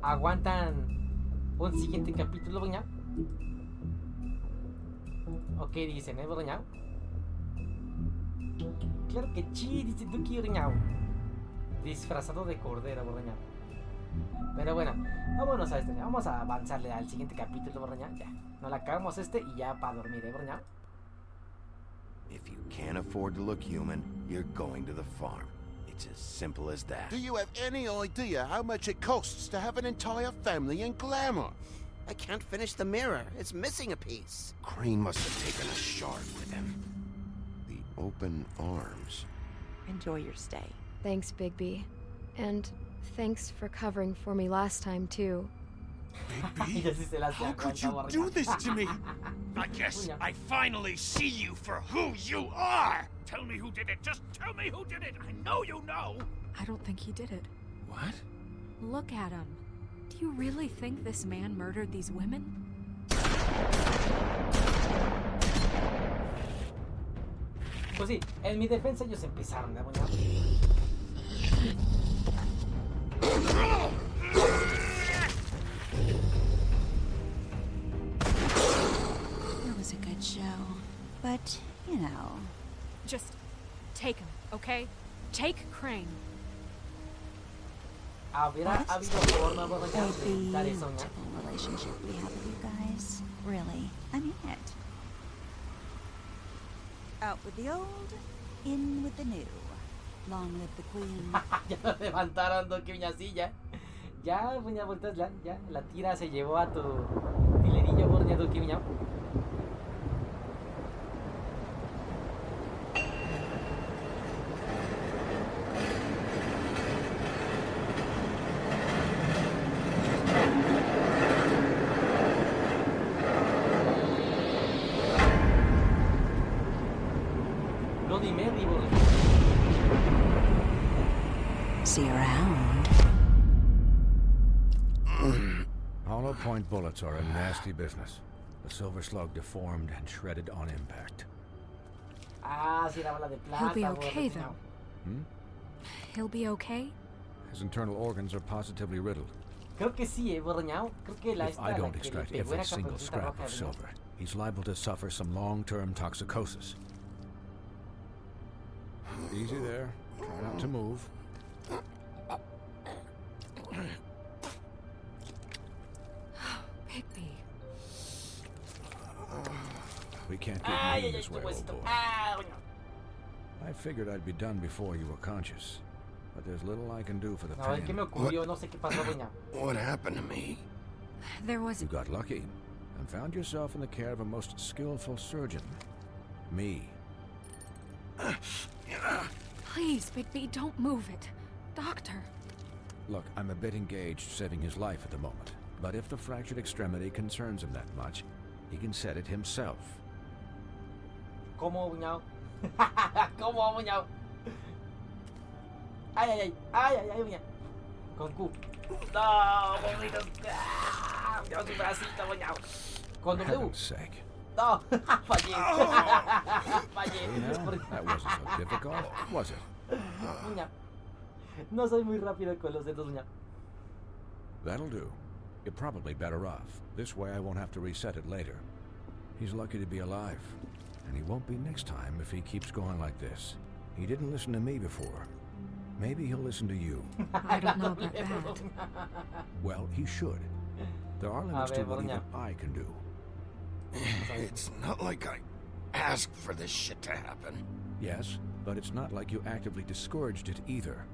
¿Aguantan un siguiente capítulo, doña? ¿O qué dicen, doña? Claro que sí, dice Duki, doña. Disfrazado de cordero, doña. Pero bueno, vámonos a este, vamos a avanzarle al siguiente capítulo, doña. Ya, nos la acabamos y ya para dormir, doña. If you can't afford to look human, you're going to the farm. It's as simple as that. Do you have any idea how much it costs to have an entire family in glamour? I can't finish the mirror. It's missing a piece. Crane must have taken a shard with him. The open arms. Enjoy your stay. Thanks, Bigby. And thanks for covering for me last time, too. Bigby, how could you do this to me? I guess I finally see you for who you are! Tell me who did it! Just tell me who did it! I know you know! I don't think he did it. What? Look at him. Do you really think this man murdered these women? Pues sí, en mi defensa ellos empezaron, doña. It was a good show, but, you know... Just take him, okay? Take Crane. Habrá habido forma, doña, de evitar eso, doña. Beautiful relationship we have with you guys. Really, I mean it. Out with the old, in with the new. Long live the queen. Ya lo levantaron, Doki, doña, sí, ya. Ya, doña, vueltas, ya. La tira se llevó a tu tilerillo, doña, Doki, doña. See you around. Hollow point bullets are a nasty business. The silver slug deformed and shredded on impact. Ah, sí, la bala de plata. He'll be okay, though. Hmm? He'll be okay? His internal organs are positively riddled. Creo que sí, doña. Creo que la If esta I la don't que le extract pegó every era single Caperucita scrap Roja, of doña. silver, he's liable to suffer some long-term toxicosis. Easy there. Try not to move. Bigby. We can't keep Ay, moving ay, this tu way, old huesito. boy. Ah, doña. I figured I'd be done before you were conscious, but there's little I can do for the A ver, ¿qué me pain. ocurrió? No sé qué pasó, doña. What happened to me? There was... You got lucky and found yourself in the care of a most skillful surgeon. Me. Please, Bigby, don't move it. Doctor. Look, I'm a bit engaged saving his life at the moment, but if the fractured extremity concerns him that much, he can set it himself. ¿Cómo, doña? ¿Cómo, doña? Ay, ay, ay. Ay, ay, ay, doña. Con Q. No, bonitos. Ah, Dios, mi bracito, doña. Con For W. heaven's sake. No, fallé. Fallé. See now? That wasn't so difficult, was it? Doña. No soy muy rápido con los dedos, doña. That'll do. You're probably better off. This way I won't have to reset it later. He's lucky to be alive. And he won't be next time if he keeps going like this. He didn't listen to me before. Maybe he'll listen to you. I don't know about that. Well, he should. There are limits to what doña. even I can do. It's not like I asked for this shit to happen. Yes, but it's not like you actively discouraged it either.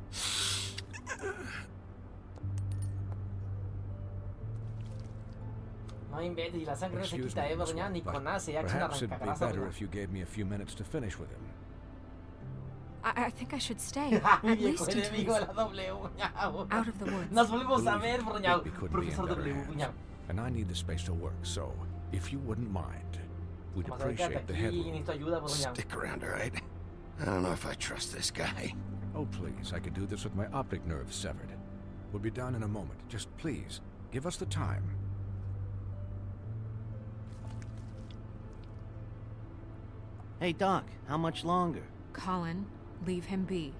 No inventes, y la sangre no se Excuse quita, me, Miss doña, ni White, con but nada se echa una perhaps it'd be arrancagrasa, better doña. if you gave me a few minutes to finish with him. I think I should stay. Mi At viejo least until enemigo, he's la W, doña. out of the woods. Nos volvemos a Believe ver, me, doña. Bigby couldn't be in Profesor better W, hands. doña. And I need the space to work, so if you wouldn't mind, we'd Vamos a ver, quédate appreciate the aquí, headroom. necesito ayuda, doña. Stick around, all right? I don't know if I trust this guy. Oh, please, I could do this with my optic nerve severed. We'll be done in a moment. Just please, give us the time. Hey, Doc, how much longer? Colin, leave him be.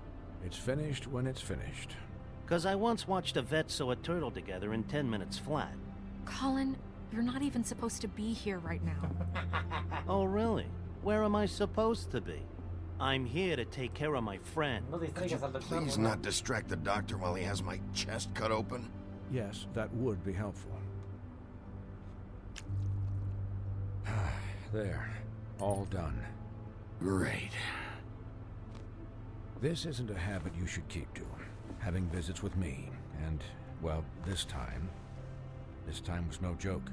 It's finished when it's finished. 'Cause I once watched a vet sew a turtle together in 10 minutes flat. Colin, you're not even supposed to be here right now. Oh, really? Where am I supposed to be? I'm here to take care of my friend. No distraigas al doctor. Please Borraña. not distract the doctor while he has my chest cut open. Yes, that would be helpful. There. All done. Great. This isn't a habit you should keep to. Having visits with me, and, well, this time was no joke.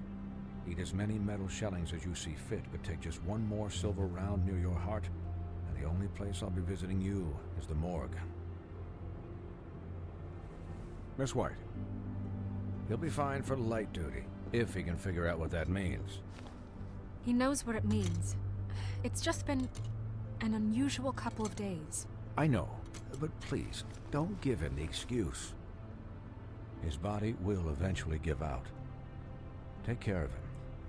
Eat as many metal shellings as you see fit, but take just one more silver round near your heart, and the only place I'll be visiting you is the morgue. Miss White, he'll be fine for light duty, if he can figure out what that means. He knows what it means. It's just been an unusual couple of days. I know, but please, don't give him the excuse. His body will eventually give out. Take care of him.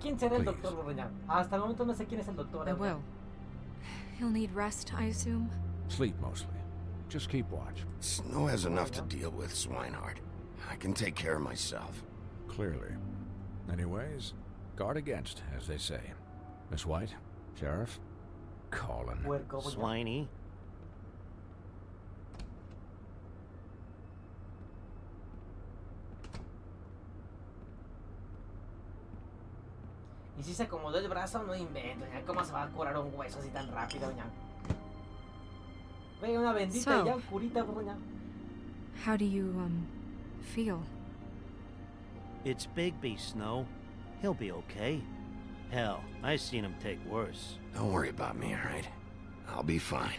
¿Quién será el Please. doctor Borraña? Hasta el momento no sé quién es el doctor. I will. He'll need rest, I assume. Sleep mostly. Just keep watch. Snow has enough to deal with, Swinehart. I can take care of myself. Clearly. Anyways, guard against, as they say. Miss White, Sheriff, Colin. Puerco, Borraña. Swiney. Y si se acomodó el brazo, no invento, doña. ¿Cómo se va a curar un hueso así tan rápido, doña? Ve una bendita So. y ya curita, Borraña. How do you, feel? It's Bigby, Snow. He'll be okay. Hell, I seen him take worse. Don't worry about me, all right? I'll be fine.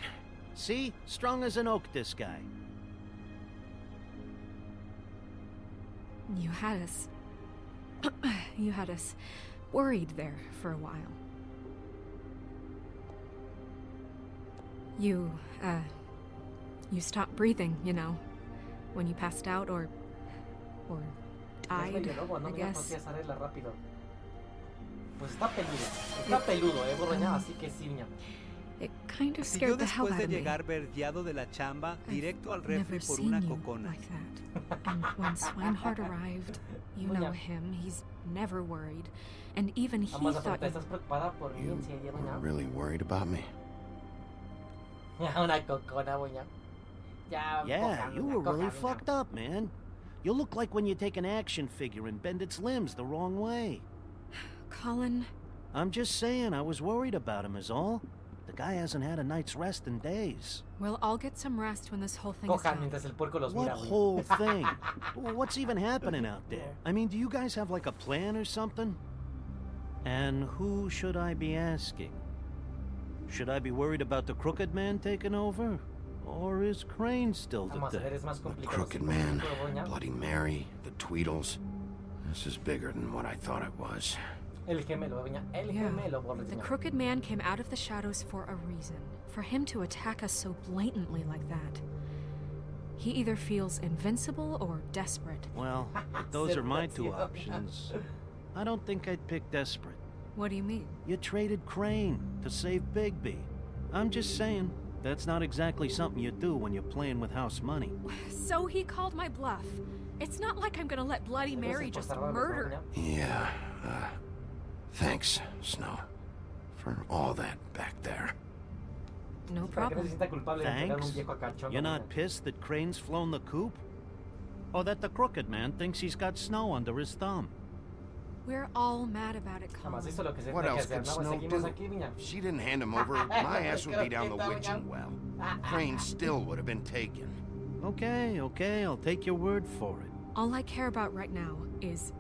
See? Strong as an oak, this guy. You had us... you had us worried there for a while. You stopped breathing, you know, when you passed out or Es died, medio lobo, ¿no? I Doña, guess. podrías arreglar rápido. Pues está peludo. Está peludo, Borraña, así que sí, doña. It kind of Si yo scared the hell después out de of me. llegar verdeado de la chamba, directo al I've refri never por seen una you cocona. like that. And when Swinehart arrived, you know him, he's never worried. And even he Vamos a thought preguntar, ¿estás preocupada por mí? ¿En serio, You're doña? really worried about me? Una cocona, doña. Ya, Yeah, coja, you doña, were really coja, doña. fucked up, man. You look like when you take an action figure and bend its limbs the wrong way. Colin, I'm just saying, I was worried about him is all. The guy hasn't had a night's rest in days. we'll all get some rest when this whole thing is Cojan done. mientras el puerco los What mira, doña. whole thing? What's even happening out there? I mean, do you guys have like a plan or something? And who should I be asking? Should I be worried about the crooked man taking over? Or is Crane still the Vamos a ver, thing? es más The complicado. Crooked Sí, Man, doña. Bloody Mary, the Tweedles. This is bigger than what I thought it was. El gemelo, doña. El Yeah. gemelo, The Borraña. crooked man came out of the shadows for a reason. For him to attack us so blatantly like that. He either feels invincible or desperate. Well, if those are my two Separación. options. I don't think I'd pick desperate. What do you mean? You traded Crane to save Bigby. I'm just saying, that's not exactly something you do when you're playing with house money. So he called my bluff. It's not like I'm gonna let Bloody Mary just murder. Yeah, thanks, Snow, for all that back there. No Para que no se problem. sienta culpable de entregar un Thanks. viejo cachondo, You're not doña. pissed that Crane's flown the coop? Or that the crooked man thinks he's got Snow under his thumb? We're all mad about it, Jamás Colin. hizo lo que se What tenía que else hacer. could No, pues Snow seguimos do? aquí, doña. If she didn't hand him over, my ass would be down the witching well. Crane still would have been taken. Okay, I'll take your word for it. All I care about right now is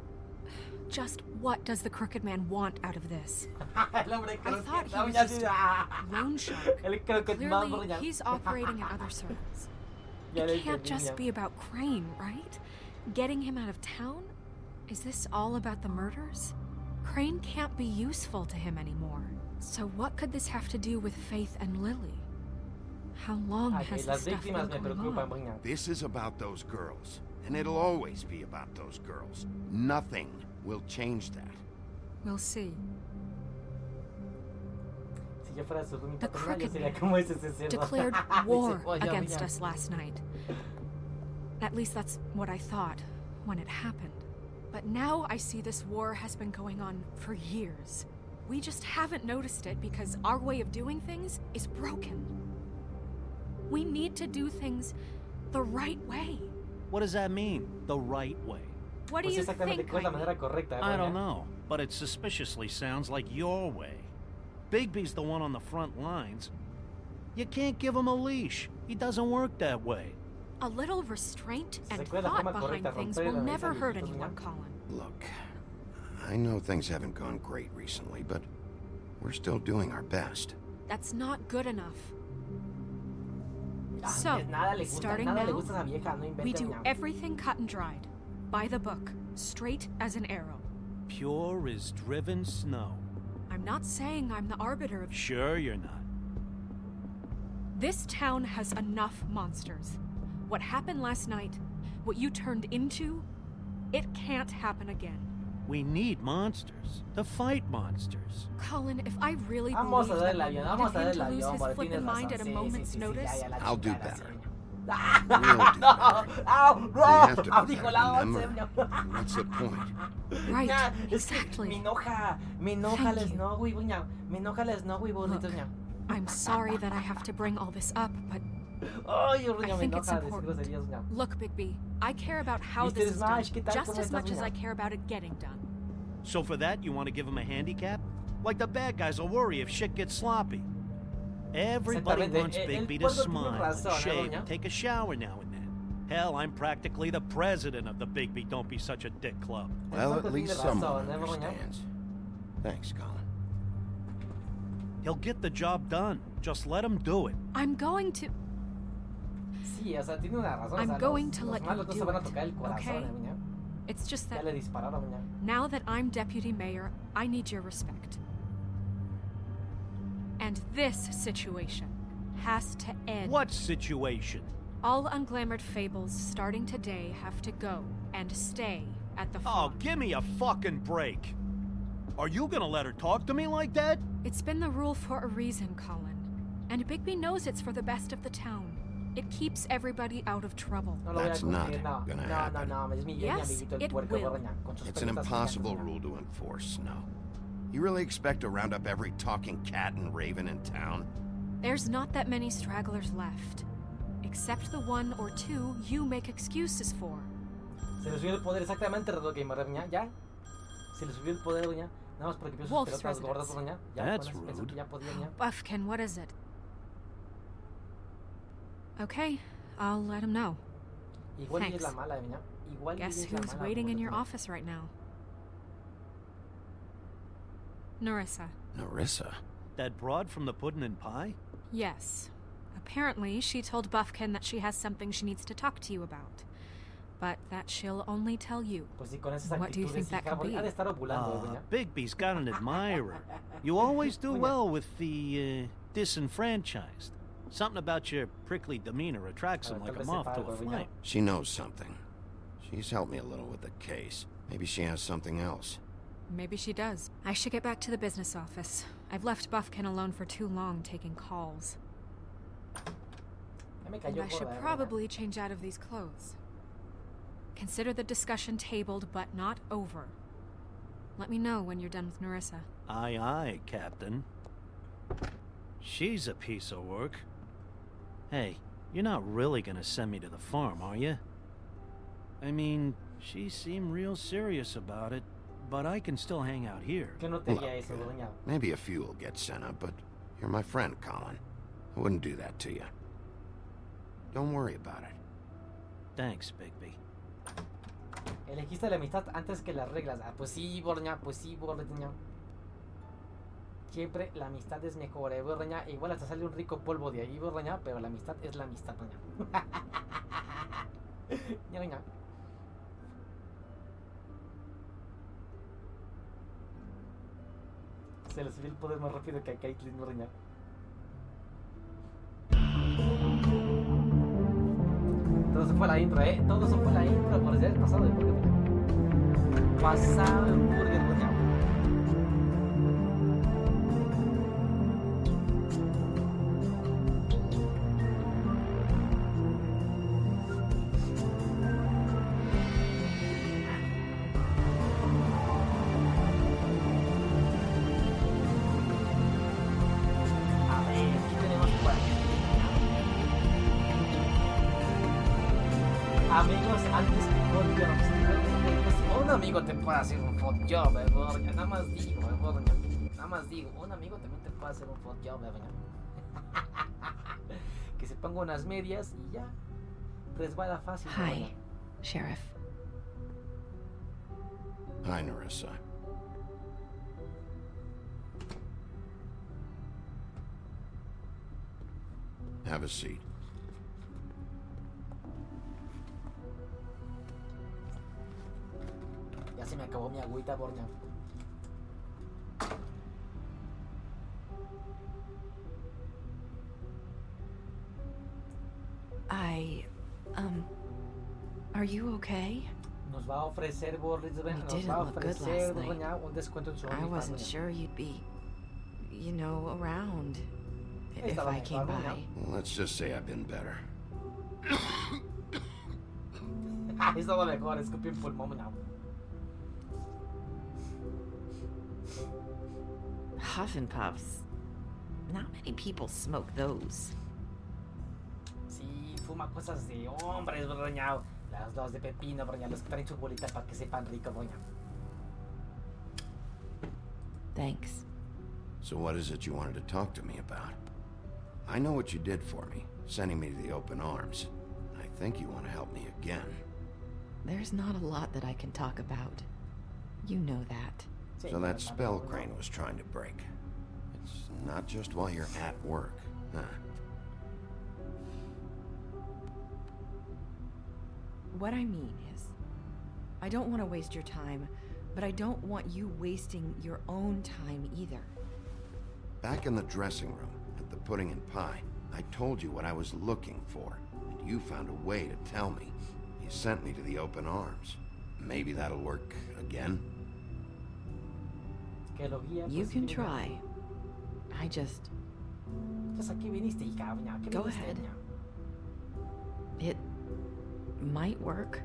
just what does the crooked man want out of this? El hombre I croquet, thought he doña, was así just de, ah. loan shark. El croquet man, Clearly, doña. he's operating in other circles. Ya It le can't entendí, just doña. be about Crane, right? Getting him out of town? Is this all about the murders? Crane can't be useful to him anymore. So what could this have to do with Faith and Lily? How long Ay, has las this stuff been víctimas me going preocupan, on? doña. This is about those girls, and it'll always be about those girls. Nothing will change that. We'll see. Si yo fuera su roomie The paternal, yo crooked sería man como ese cerdo. declared Dice, war "Oye, against doña". us last night. At least that's what I thought when it happened. But now I see this war has been going on for years. We just haven't noticed it because our way of doing things is broken. We need to do things the right way. What does that mean, the right way? What do Pues you exactamente think? cuál es la manera correcta, I don't doña. know, but it suspiciously sounds like your way. Bigby's the one on the front lines. You can't give him a leash. He doesn't work that way. A little restraint and Se cuida la thought forma behind correcta, things romper will la never mesa, hurt doña. anyone, Colin. Look, I know things haven't gone great recently, but we're still doing our best. That's not good enough. Ah, So, nada le gusta, starting nada le now, gusta esa vieja, no we invente, do doña. everything cut and dried. By the book. Straight as an arrow. Pure as driven snow. I'm not saying I'm the arbiter of... Sure you're not. This town has enough monsters. What happened last night, what you turned into, it can't happen again. We need monsters to fight monsters. Colin, if I really Vamos believed a that dar el we avión, wanted vamos a dar him el to lose avión, his porque flippin' tienes mind razón. at a Sí, moment's sí, sí, notice, ya, la I'll do chingada, better. sí, doña. We'll do better. ¡Au! We have to be ¡Au! better, Dijo la once, remember? doña. What's the point? right, Ya, es que exactly. me enoja el Thank you. Snowy, doña. Me enoja el Snowy, burrito, Look, doña. I'm sorry that I have to bring all this up, but Ay, doña, I me think it's enoja decir important. groserías, doña. Look, Bigby, I care about how Mr. this is done Smash, ¿qué tal? just ¿Cómo as estás, much as doña? I care about it getting done. So for that, you want to give him a handicap? Like the bad guys will worry if shit gets sloppy. Everybody Exactamente. wants El Bigby to puerco tiene smile, razón, and shave, doña? and take a shower now and then. Hell, I'm practically the president of the Bigby Don't Be Such a Dick Club. Well, puerco at least tiene someone razón, ¿eh, doña? understands. Thanks, Colin. He'll get the job done. Just let him do it. I'm going to... Sí, o sea, tiene una razón. I'm o sea, going los, to los let you malos no se do van a it, tocar el corazón, okay? doña. It's just Ya that le dispararon, doña. now that I'm deputy mayor, I need your respect. And this situation has to end. What situation? All unglamored fables starting today have to go and stay at the Oh, farm. give me a fucking break. Are you gonna let her talk to me like that? It's been the rule for a reason, Colin. And Bigby knows it's for the best of the town. It keeps everybody out of trouble. No lo voy a That's not cumplir, no. gonna No, happen. no, es mi Yes, amiguito el it puerco, will. doña, con sus It's an pelotas impossible gigantes, doña. rule to enforce, no. You really expect to round up every talking cat and raven in town? There's not that many stragglers left. Except the one or two you make excuses for. Se le subió el poder exactamente, Redo Gamer, doña. ¿Ya? Se le subió el poder, doña. Nada más porque vio sus Wolf's pelotas gordas, residence. doña. Ya, That's con eso pensó rude. que ya podía, doña. Buffkin, what is it? Okay, I'll let him know. Igual ella es la Thanks. mala, doña. Igual ella Guess es la who's mala, waiting in porque your doña. office right now? Narissa. Narissa? That broad from the puddin' and pie? Yes. Apparently, she told Buffkin that she has something she needs to talk to you about. But that she'll only tell you. Pues sí, con esas What do you actitudes, think that hija, could porque be? ha de estar ovulando, doña. Bigby's got an admirer. You always do well with the disenfranchised. Something about your prickly demeanor attracts him like a moth to a flame. She knows something. She's helped me a little with the case. Maybe she has something else. Maybe she does. I should get back to the business office. I've left Buffkin alone for too long taking calls. Ya me And cayó I should gorda, doña. probably change out of these clothes. Consider the discussion tabled, but not over. Let me know when you're done with Narissa. Aye, aye, Captain. She's a piece of work. Hey, you're not really gonna send me to the farm, are you? I mean, she seemed real serious about it, but I can still hang out here. Que no te Look, haría eso, doña. maybe a few will get sent up, but you're my friend, Colin. I wouldn't do that to you. Don't worry about it. Thanks, Bigby. Elegiste la amistad antes que las reglas. Ah, pues sí, doña, pues sí, doña. Siempre la amistad es mejor, doña. Igual hasta sale un rico polvo de ahí, doña, pero la amistad es la amistad, doña. Ya, doña. Se le subió el poder más rápido que a Caitlyn, doña. Todo eso fue la intro, Todo eso fue la intro, por ser pasado de burger, doña. Pasado de burger, doña. amigo te puede hacer un foot job, doña. Nada más digo, doña. Nada más digo, un amigo también te puede hacer un foot job, doña. Que se ponga unas medias y ya. Resbala fácil. Hi, doña. Sheriff. Hi, Nerissa. Have a seat. Ya se me acabó mi agüita, doña. Are you okay? Nos va a ofrecer, Borlis, You nos didn't va a look good ofrecer, last night. doña, un descuento en su I OnlyFans, wasn't doña. sure you'd be, you know, around if Estaba I came mejor, doña. by. Well, let's just say I've been better. Es todo mejor, escupí un pulmón, doña. Huff and puffs. Not many people smoke those. Sí, fuma cosas de hombres, doña. Las dos de pepino, doña. Los que traen su bolita para que sepan rico, doña. Thanks. So what is it you wanted to talk to me about? I know what you did for me, sending me to the open arms. I think you want to help me again. There's not a lot that I can talk about. You know that. So that spell Crane was trying to break. It's not just while you're at work, huh? What I mean is, I don't want to waste your time, but I don't want you wasting your own time either. Back in the dressing room, at the pudding and pie, I told you what I was looking for, and you found a way to tell me. You sent me to the open arms. Maybe that'll work again? Que lo guía, You pues, can sí, doña. try. I just... Entonces aquí viniste, hija, doña. ¿Qué Go viniste, ahead. doña? It might work.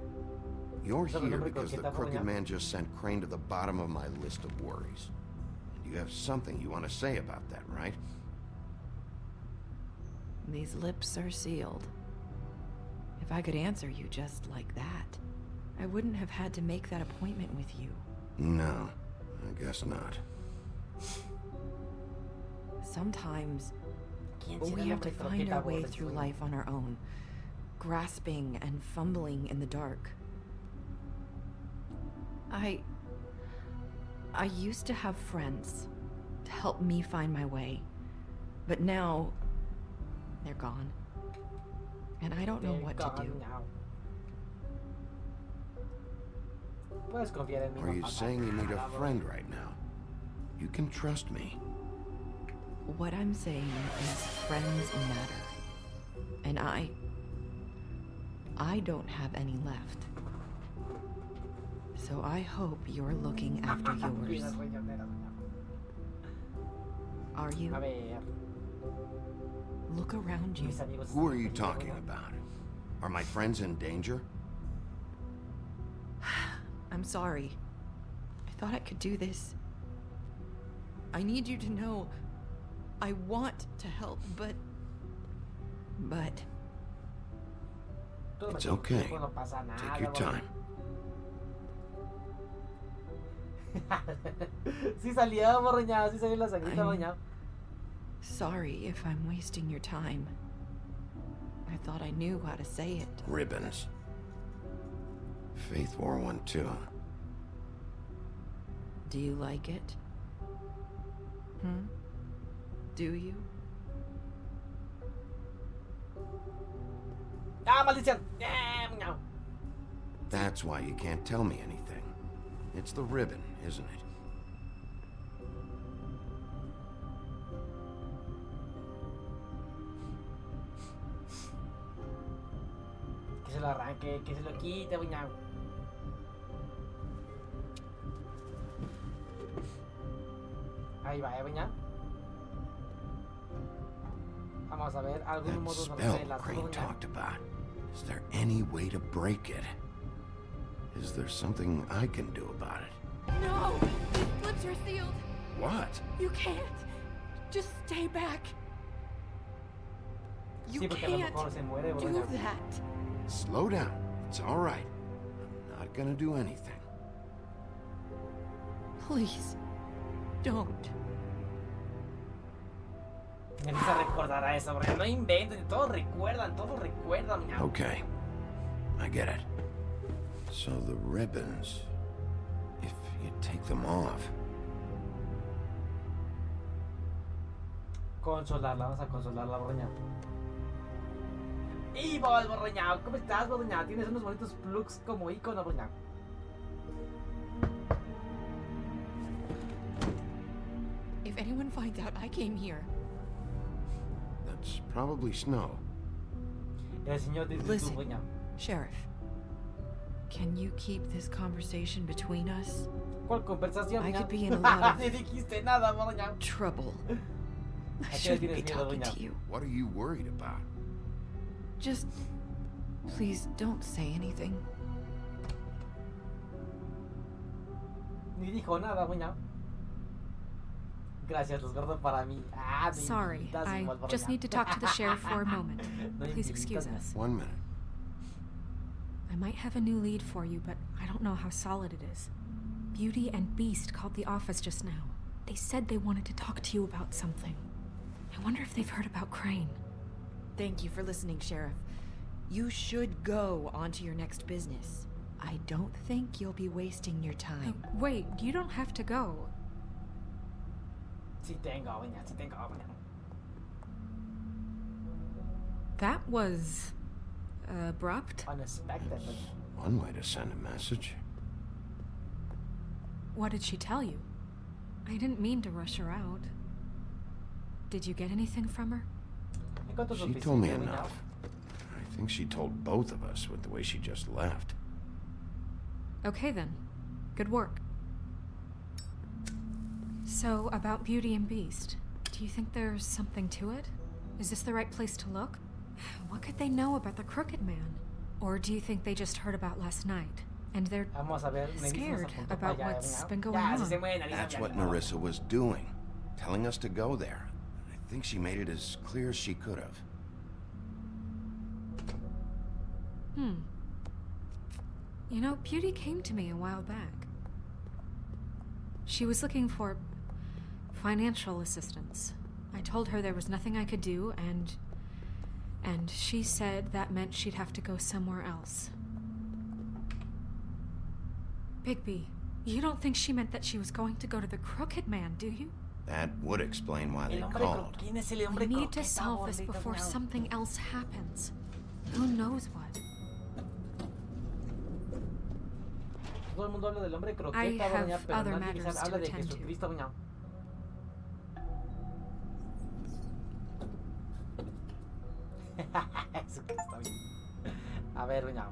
You're Sabe el here hombre because the croqueta, crooked doña? man just sent Crane to the bottom of my list of worries. And you have something you want to say about that, right? These lips are sealed. If I could answer you just like that, I wouldn't have had to make that appointment with you. No, I guess not. Sometimes ¿Quién será we el have to hombre find croqueta, our way Borlis, through doña? life on our own, grasping and fumbling in the dark. I used to have friends to help me find my way, but now they're gone, and I don't know what to do. Now. Puedes confiar en mí, Are you papá. saying you need a Nada, friend right now? You can trust me. What I'm saying is friends matter, and I don't have any left. So I hope you're looking after yours. Cuidas, riñonera, doña. Are you? A ver, Look around you. mis amigos. Who are están you conmigo, talking doña. about? Are my friends in danger? I'm sorry. I thought I could do this. I need you to know I want to help, but Todo It's me okay. no pasa nada, Take your doña. time. Sí salió, borreñado, sí salió la sangrita, I'm- borreñado. sorry if I'm wasting your time. I thought I knew how to say it. Ribbons. Faith 412. Do you like it? Do you? ¡Ah, maldición! No. That's why you can't tell me anything. It's the ribbon, isn't it? Que se lo arranque, que se lo quite, buñao. Ahí va, buñao. Vamos a ver algún That modo spell de las Crane talked about. Is there any way to break it? Is there something I can do about it? No! These lips are sealed! What? You can't! Just stay back! You Sí, porque a lo can't mejor se muere, do buñao. that! Slow down. It's all right. I'm not gonna do anything. Please, don't. Necesito recordar a eso, porque no inventen, todos recuerdan, ya. Okay, I get it. So the ribbons, if you take them off. Consolarla, vamos a consolarla, borreña. ¡Y vos, borreña! ¿Cómo estás, borreña? Tienes unos bonitos plugs como icono, borreña. If anyone finds out I came here... That's probably snow. El señor de Listen, borreña. Sheriff. Can you keep this conversation between us? ¿Cuál conversación? I could be in a lot Ni of dijiste nada, borreña. trouble. I ¿A qué shouldn't tienes be miedo, talking doña? to you. What are you worried about? Just... please don't say anything. Ni dijo nada, doña. Gracias, los gordos para mí. Ah, me Sorry, invitas I igual, just borreña. need to talk to the sheriff for a moment. No Please invitas, excuse ya. us. 1 minute. I might have a new lead for you, but I don't know how solid it is. Beauty and Beast called the office just now. They said they wanted to talk to you about something. I wonder if they've heard about Crane. Thank you for listening, Sheriff. You should go on to your next business. I don't think you'll be wasting your time. Wait, you don't have to go. Sí tengo, doña, sí tengo, doña. That was... abrupt? Unexpected, doña. One way to send a message. What did she tell you? I didn't mean to rush her out. Did you get anything from her? She told me enough. I think she told both of us with the way she just left. Okay then. Good work. So, about Beauty and Beast, do you think there's something to it? Is this the right place to look? What could they know about the Crooked Man? Or do you think they just heard about last night? And they're scared about what's been going on? That's what Narissa was doing. Telling us to go there. I think she made it as clear as she could have. You know, Beauty came to me a while back. She was looking for financial assistance. I told her there was nothing I could do, and she said that meant she'd have to go somewhere else. Bigby, you don't think she meant that she was going to go to the Crooked Man, do you? That would explain why they called. We need to solve this before something else happens. Who knows what? Todo el mundo habla del hombre I croqueta, have doña, pero other nadie matters to habla de attend to. Jesucristo, doña. Jesucristo, doña. A ver, doña.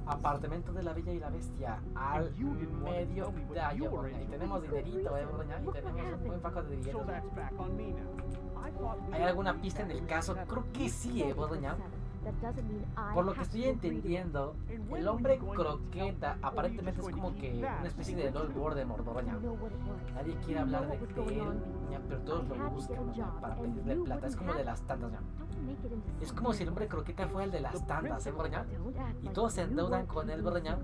Apartamento de la Bella y la Bestia al medio de año, doña. Y tenemos dinerito, doña. Y tenemos un buen fajo de dinero. ¿Hay alguna pista en el caso? Creo que sí, doña. Por lo que estoy entendiendo, el hombre croqueta aparentemente es como que una especie de Lord Voldemort, doña. Nadie quiere hablar de él, doña, pero todos lo buscan, doña, para pedirle plata. Es como de las tandas, doña. Es como si el hombre croqueta fuera el de las tandas, doña. Y todos se endeudan con él, doña.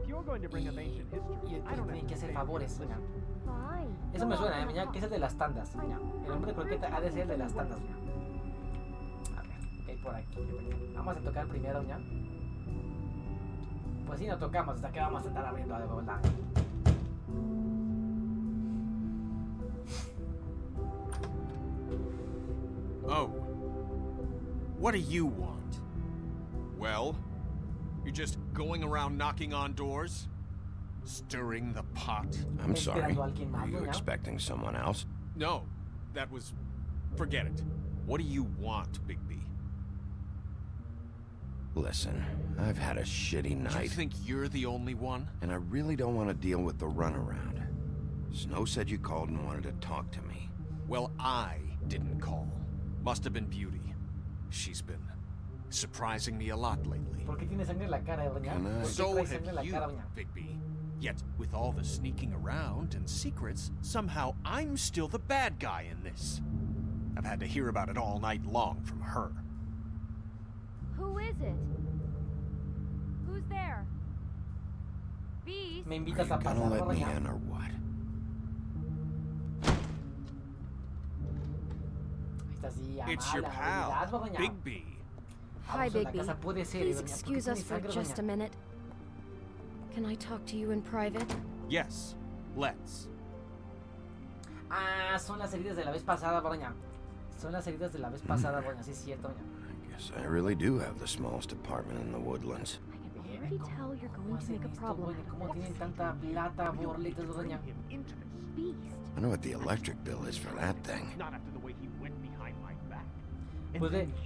Y después tienen que hacer favores, doña. Eso me suena, doña, que es el de las tandas, doña. El hombre croqueta ha de ser el de las tandas, doña. Por aquí, vamos a tocar primero, doña. Pues si no tocamos, hasta que vamos a estar abriendo de verdad. Oh. What do you want? Well, you're just going around knocking on doors? Stirring the pot? I'm sorry. Were you expecting someone else? No, that was... forget it. What do you want, Bigby? Listen, I've had a shitty night. You think you're the only one? And I really don't want to deal with the runaround. Snow said you called and wanted to talk to me. Well, I didn't call. Must have been Beauty. She's been surprising me a lot lately. ¿Por qué tiene sangre en la cara, doña? So have you, Bigby. Yet, with all the sneaking around and secrets, somehow I'm still the bad guy in this. I've had to hear about it all night long from her. Who is it? Who's there? Beast? me invitas a Gonna pasar, let me doña. in or what? Esta sí, It's your amable, pal, doña. Big B. Hi, Vamos a la Bigby. casa, puede ser, Please doña, porque excuse tiene us for sangre, just a doña. minute. Can I talk to you in private? Yes, let's. Ah, son las heridas de la vez pasada, doña. Son las heridas de la vez pasada, doña. Sí, es cierto, doña. I guess I really do have the smallest apartment in the woodlands. I can already tell you're ¿Cómo going to hacen make a esto, problem doña? out ¿Cómo of tienen this. tanta plata, borletes, doña? Beast. I know what the electric bill is for that thing.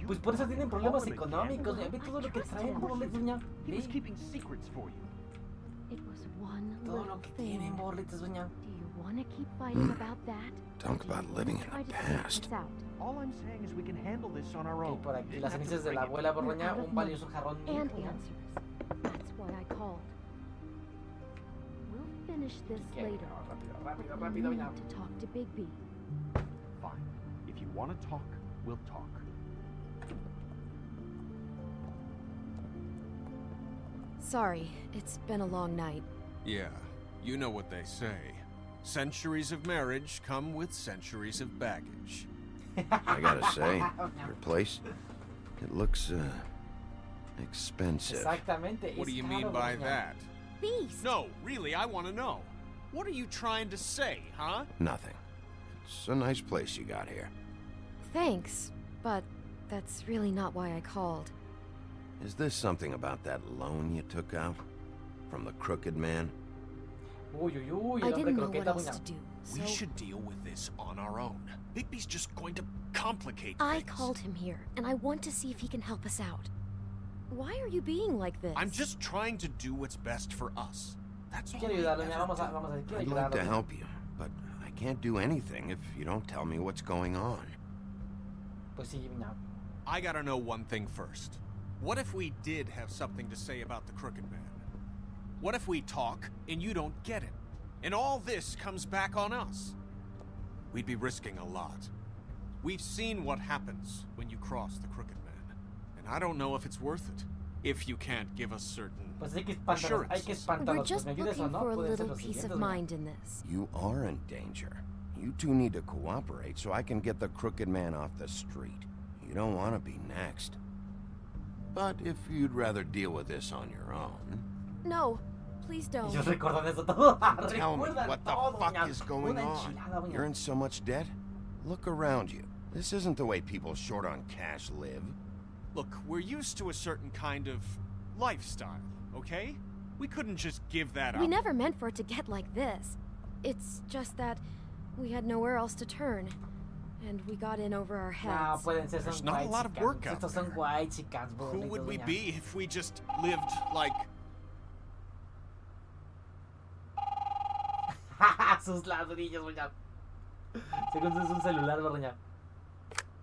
Pues por eso tienen problemas económicos, doña. Ve todo lo que traen, borletes, doña. Ve It was one todo little lo que thing. tienen, borletes, doña. Do you want to keep fighting about that? Talk about living in the past. All I'm saying is we can handle this on our Y own. por aquí las cenizas de la abuela, doña. Un valioso jarrón mío, And doña. answers. That's why I called. We'll finish this ¿Qué? later. Rápido, rápido, But rápido, we doña. need to talk to Bigby. Fine. If you want to talk, we'll talk. Sorry, it's been a long night. Yeah, you know what they say. Centuries of marriage come with centuries of baggage. I gotta say, your place, it looks, expensive. Exactamente. What es do you caro, mean by doña. that? Beast! No, really, I want to know. What are you trying to say, huh? Nothing. It's a nice place you got here. Thanks, but that's really not why I called. Is this something about that loan you took out? From the crooked man? Uy, uy, uy, I el hombre didn't know what croqueta, else doña. to do, so We should deal with this on our own. Bigby's just going to complicate I things. called him here, and I want to see if he can help us out. Why are you being like this? I'm just trying to do what's best for us. That's all Quiero I ayudar, doña. ever Vamos a, do. vamos a, quiero I'd ayudar, like to doña. help you, but I can't do anything if you don't tell me what's going on. Pues sí, doña. I gotta know one thing first. What if we did have something to say about the Crooked Man? What if we talk and you don't get it? And all this comes back on us? We'd be risking a lot. We've seen what happens when you cross the Crooked Man. And I don't know if it's worth it. If you can't give us certain Pues hay que espantarlos, hay que assurances. We're espantarlos. Pues just me ayudes o looking no, for a pueden ser little los peace siguientes, of doña. mind in this. You are in danger. You two need to cooperate so I can get the crooked man off the street. You don't want to be next. But if you'd rather deal with this on your own... No, please don't. Ellos recuerdan eso todo. Tell me, Recuerdan what the todo, fuck doña. is going Una on? enchilada, doña. You're in so much debt? Look around you. This isn't the way people short on cash live. Look, we're used to a certain kind of lifestyle, okay? We couldn't just give that up. We never meant for it to get like this. It's just that we had nowhere else to turn. And we got in over our No, heads. pueden ser, There's son not a lot of whitexicans. work out Estos son there. whitexicans, Who bolitos, would we doña. be if we just lived like... Sus ladrillos, doña. Según es un celular, doña.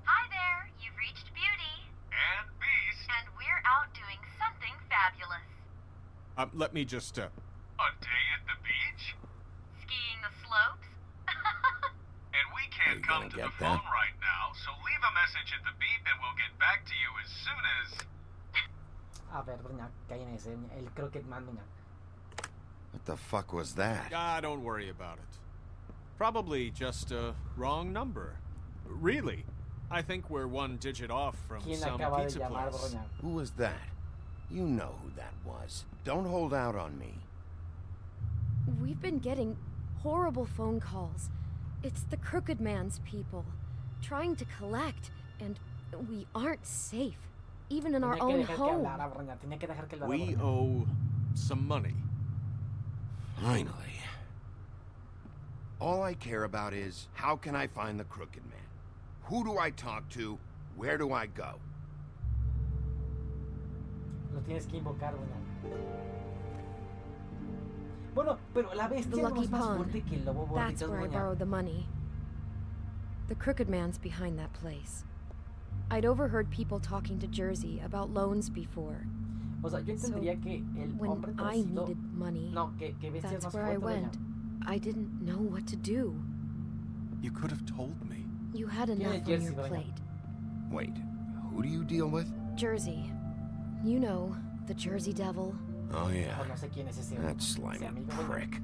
Hi there, you've reached Beauty. And Beast. And we're out doing something fabulous. Let me just, A day at the beach? Skiing the slopes? And we Are you can't come gonna to get the that? phone right now, so leave a message at the beep and we'll get back to you as soon as... A ver, doña, caen ese, doña. El croquet man, doña. What the fuck was that? Ah, don't worry about it. Probably just a wrong number. Really, I think we're one digit off from ¿Quién some acaba de pizza llamar, place. doña? Who was that? You know who that was. Don't hold out on me. We've been getting horrible phone calls. It's the Crooked Man's people, trying to collect, and we aren't safe, even in our Tenía que own dejar que home. hablara, doña. Tenía que dejar que hablara, We doña. owe some money. Finally. All I care about is, how can I find the crooked man? Who do I talk to? Where do I go? Lo tienes que invocar, doña. Bueno, pero la The bestia no Lucky es más Pond. fuerte que el lobo, That's borritos, where I doña. borrowed the money. The Crooked Man's behind that place. I'd overheard people talking to Jersey about loans before. O sea, yo So, entendería que el when hombre I torcido... needed money, No, que bestia es that's más where I fuerte, went. doña. I didn't know what to do. You could have told me. You had Tiene enough on Jersey, your doña. plate. Wait, who do you deal with? Jersey. You know, the Jersey Devil. Oh, yeah. O no sé quién es ese. That ese slimy amigo, doña. prick.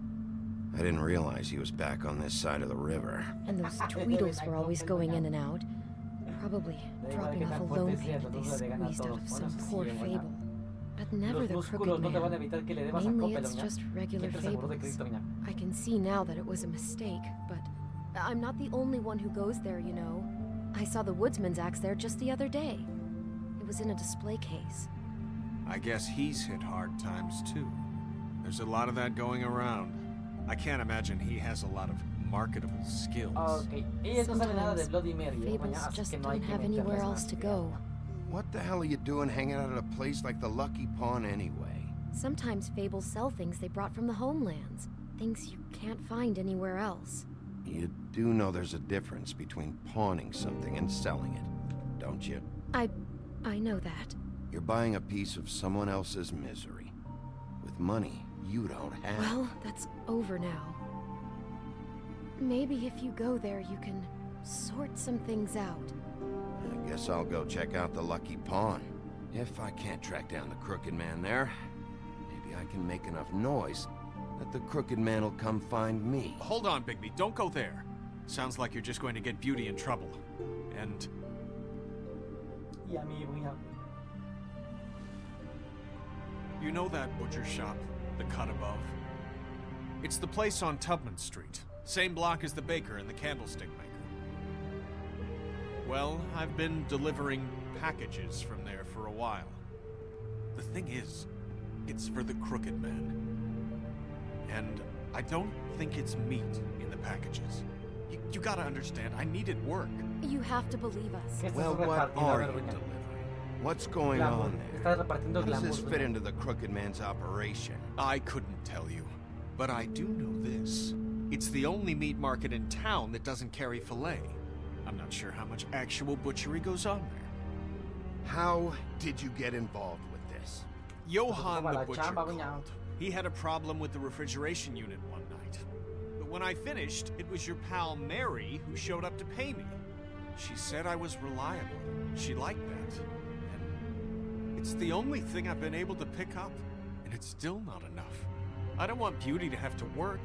I didn't realize he was back on this side of the river. And those Tweedles were always going in and out. Probably dropping off a loan payment they squeezed out of some poor fable. But never the crooked man. Mainly it's just regular fables. I can see now that it was a mistake, but I'm not the only one who goes there, you know. I saw the woodsman's axe there just the other day. It was in a display case. I guess he's hit hard times too. There's a lot of that going around. I can't imagine he has a lot of marketable skills. Okay, ellos no saben nada de Bloody Mary, Fables así just que no hay don't que have anywhere meterles else más to cuidado. go. What the hell are you doing hanging out at a place like the Lucky Pawn anyway? Sometimes fables sell things they brought from the homelands. Things you can't find anywhere else. You do know there's a difference between pawning something and selling it, don't you? I know that. You're buying a piece of someone else's misery. With money you don't have. Well, that's over now. Maybe if you go there, you can sort some things out. I guess I'll go check out the Lucky Pawn. If I can't track down the crooked man there, maybe I can make enough noise that the crooked man will come find me. Hold on, Bigby. Don't go there. Sounds like you're just going to get Beauty in trouble. And... Y amigo, ya. You know that butcher shop? The cut above? It's the place on Tubman Street. Same block as the baker and the candlestick maker. Well, I've been delivering packages from there for a while. The thing is, it's for the crooked man. And I don't think it's meat in the packages. You gotta understand, I needed work. You have to believe us. Well, what are you delivering? What's going on there? How does this fit into the crooked man's operation? I couldn't tell you, but I do know this. It's the only meat market in town that doesn't carry filet. I'm not sure how much actual butchery goes on there. How did you get involved with this? Johann the butcher called. He had a problem with the refrigeration unit one night. But when I finished, it was your pal Mary who showed up to pay me. She said I was reliable. She liked that. It's the only thing I've been able to pick up, and it's still not enough. I don't want Beauty to have to work,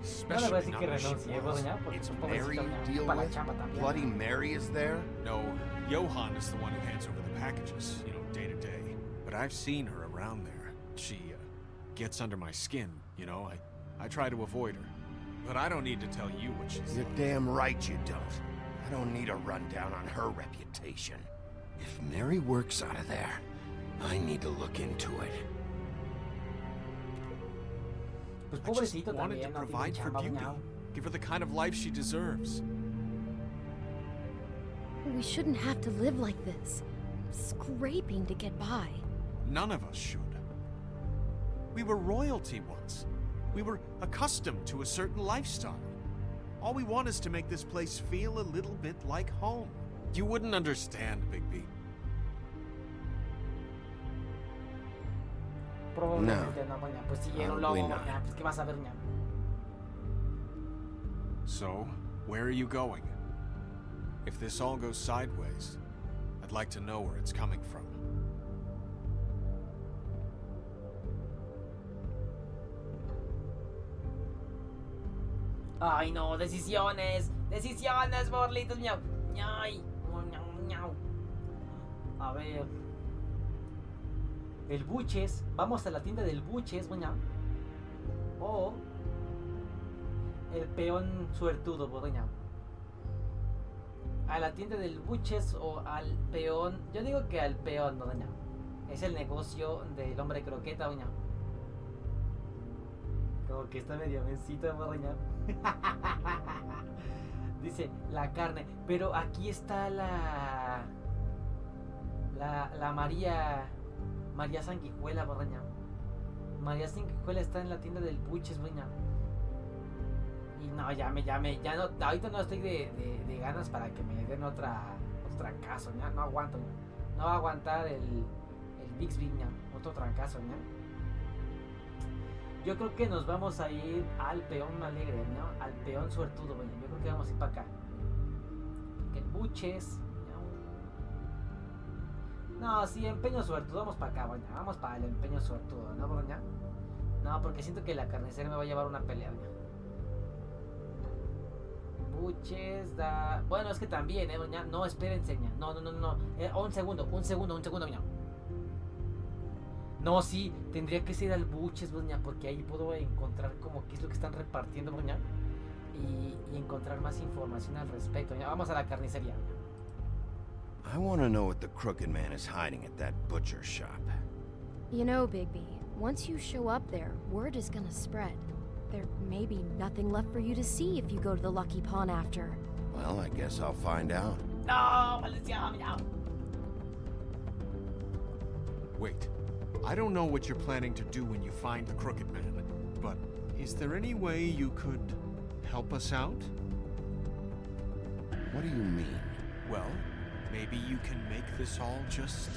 especially not when she was. It's Mary you deal with? Bloody Mary is there? No, Johann is the one who hands over the packages, you know, day to day. But I've seen her around there. She gets under my skin, you know. I try to avoid her. But I don't need to tell you what she's You're damn right you don't. I don't need a rundown on her reputation. If Mary works out of there, I need to look into it. I just wanted to provide for Beauty. Give her the kind of life she deserves. We shouldn't have to live like this. Scraping to get by. None of us should. We were royalty once. We were accustomed to a certain lifestyle. All we want is to make this place feel a little bit like home. You wouldn't understand, Bigby. Probablemente no, doña. Pues si era un lobo, doña. Pues ¿qué vas a ver, doña? So, where are you going? If this all goes sideways, I'd like to know where it's coming from. Ay, no, decisiones. Decisiones, borlitos, miau. Ñay. Ñau, ñau. A ver. El Buches. Vamos a la tienda del Buches, doña. O el peón suertudo, doña. A la tienda del Buches o al peón. Yo digo que al peón, doña. Es el negocio del hombre croqueta, doña. Como que está medio mencito, doña. Dice la carne. Pero aquí está la María Sanguijuela, doña. María Sanguijuela está en la tienda del Buches, doña. Y no, ya no, ahorita no estoy de ganas para que me den otra trancazo, ¿ya? No aguanto, ¿ya? No va a aguantar el Bixby, ¿ya? Otro trancazo, ¿ya? Yo creo que nos vamos a ir al peón alegre, ¿no? Al peón suertudo, ¿ya? Yo creo que vamos a ir para acá. Que el Buches, ¿ya? No, sí, empeño suertudo. Vamos para acá, doña. Vamos para el empeño suertudo, ¿no, doña? No, porque siento que la carnicería me va a llevar una pelea, doña. Buches da... Bueno, es que también, doña. No, espérense, doña. No. Un segundo, doña. No, sí, tendría que ser al buches, doña, porque ahí puedo encontrar como qué es lo que están repartiendo, doña. Y encontrar más información al respecto, doña. Vamos a la carnicería, doña. I want to know what the crooked man is hiding at that butcher shop. You know, Bigby, once you show up there, word is gonna spread. There may be nothing left for you to see if you go to the Lucky Pawn after. Well, I guess I'll find out. No, maldición, no. Wait. I don't know what you're planning to do when you find the crooked man, but is there any way you could help us out? What do you mean? Well, maybe you can make this all just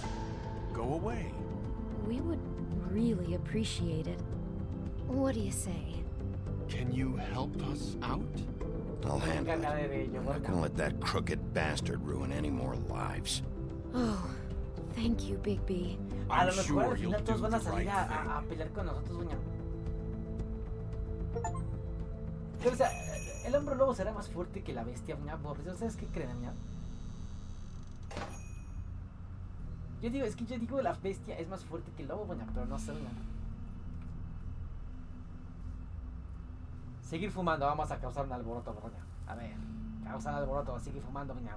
go away. We would really appreciate it. What do you say? Can you help us out? I'll handle it. I'm not gonna let that crooked bastard ruin any more lives. Oh, thank you, Bigby. A lo mejor al final todos van a salir a pelear con nosotros, doña. Pero, o sea, el hombre lobo será más fuerte que la bestia, doña. ¿Ustedes qué creen, doña? Yo digo la bestia es más fuerte que el lobo, doña, pero no sé, doña. Seguir fumando, vamos a causar un alboroto, doña. A ver, causar alboroto, sigue fumando, doña.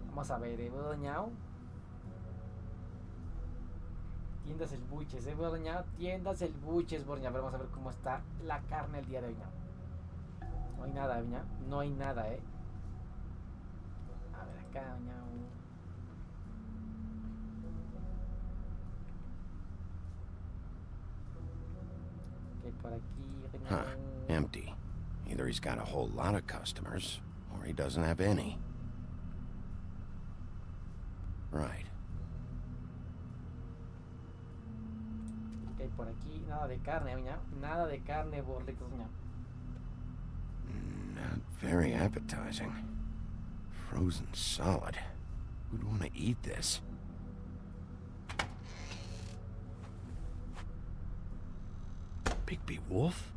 Vamos a ver, doña. Tiendas el buches, doña. Tiendas el buches, doña. A ver, vamos a ver cómo está la carne el día de hoy, doña. No hay nada, doña. No hay nada, A ver, acá, doña. Ok, por aquí, doña. Huh, empty. Either he's got a whole lot of customers, or he doesn't have any. Right. Ok, por aquí, nada de carne, doña. Nada de carne, borritos, doña. Not very appetizing. Frozen solid. Who'd want to eat this? Bigby Wolf?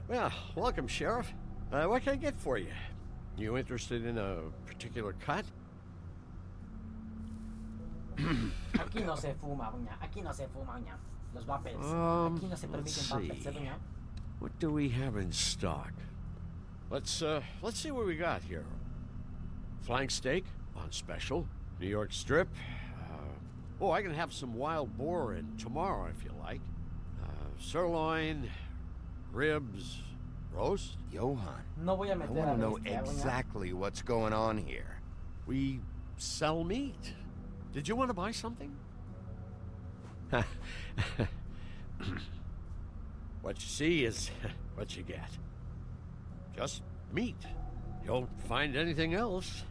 Well, welcome, Sheriff. What can I get for you? You interested in a particular cut? Aquí no se fuma, doña. Aquí no se fuma, doña. Los vapers. Aquí no se permiten vapers, doña. What do we have in stock? Let's see what we got here. Flank steak on special. New York strip. I can have some wild boar in tomorrow if you like. Sirloin, ribs, roast. Johan, no voy a I want to know exactly what's going on here. We sell meat. Did you want to buy something? What you see is what you get. Just meat. You won't find anything else.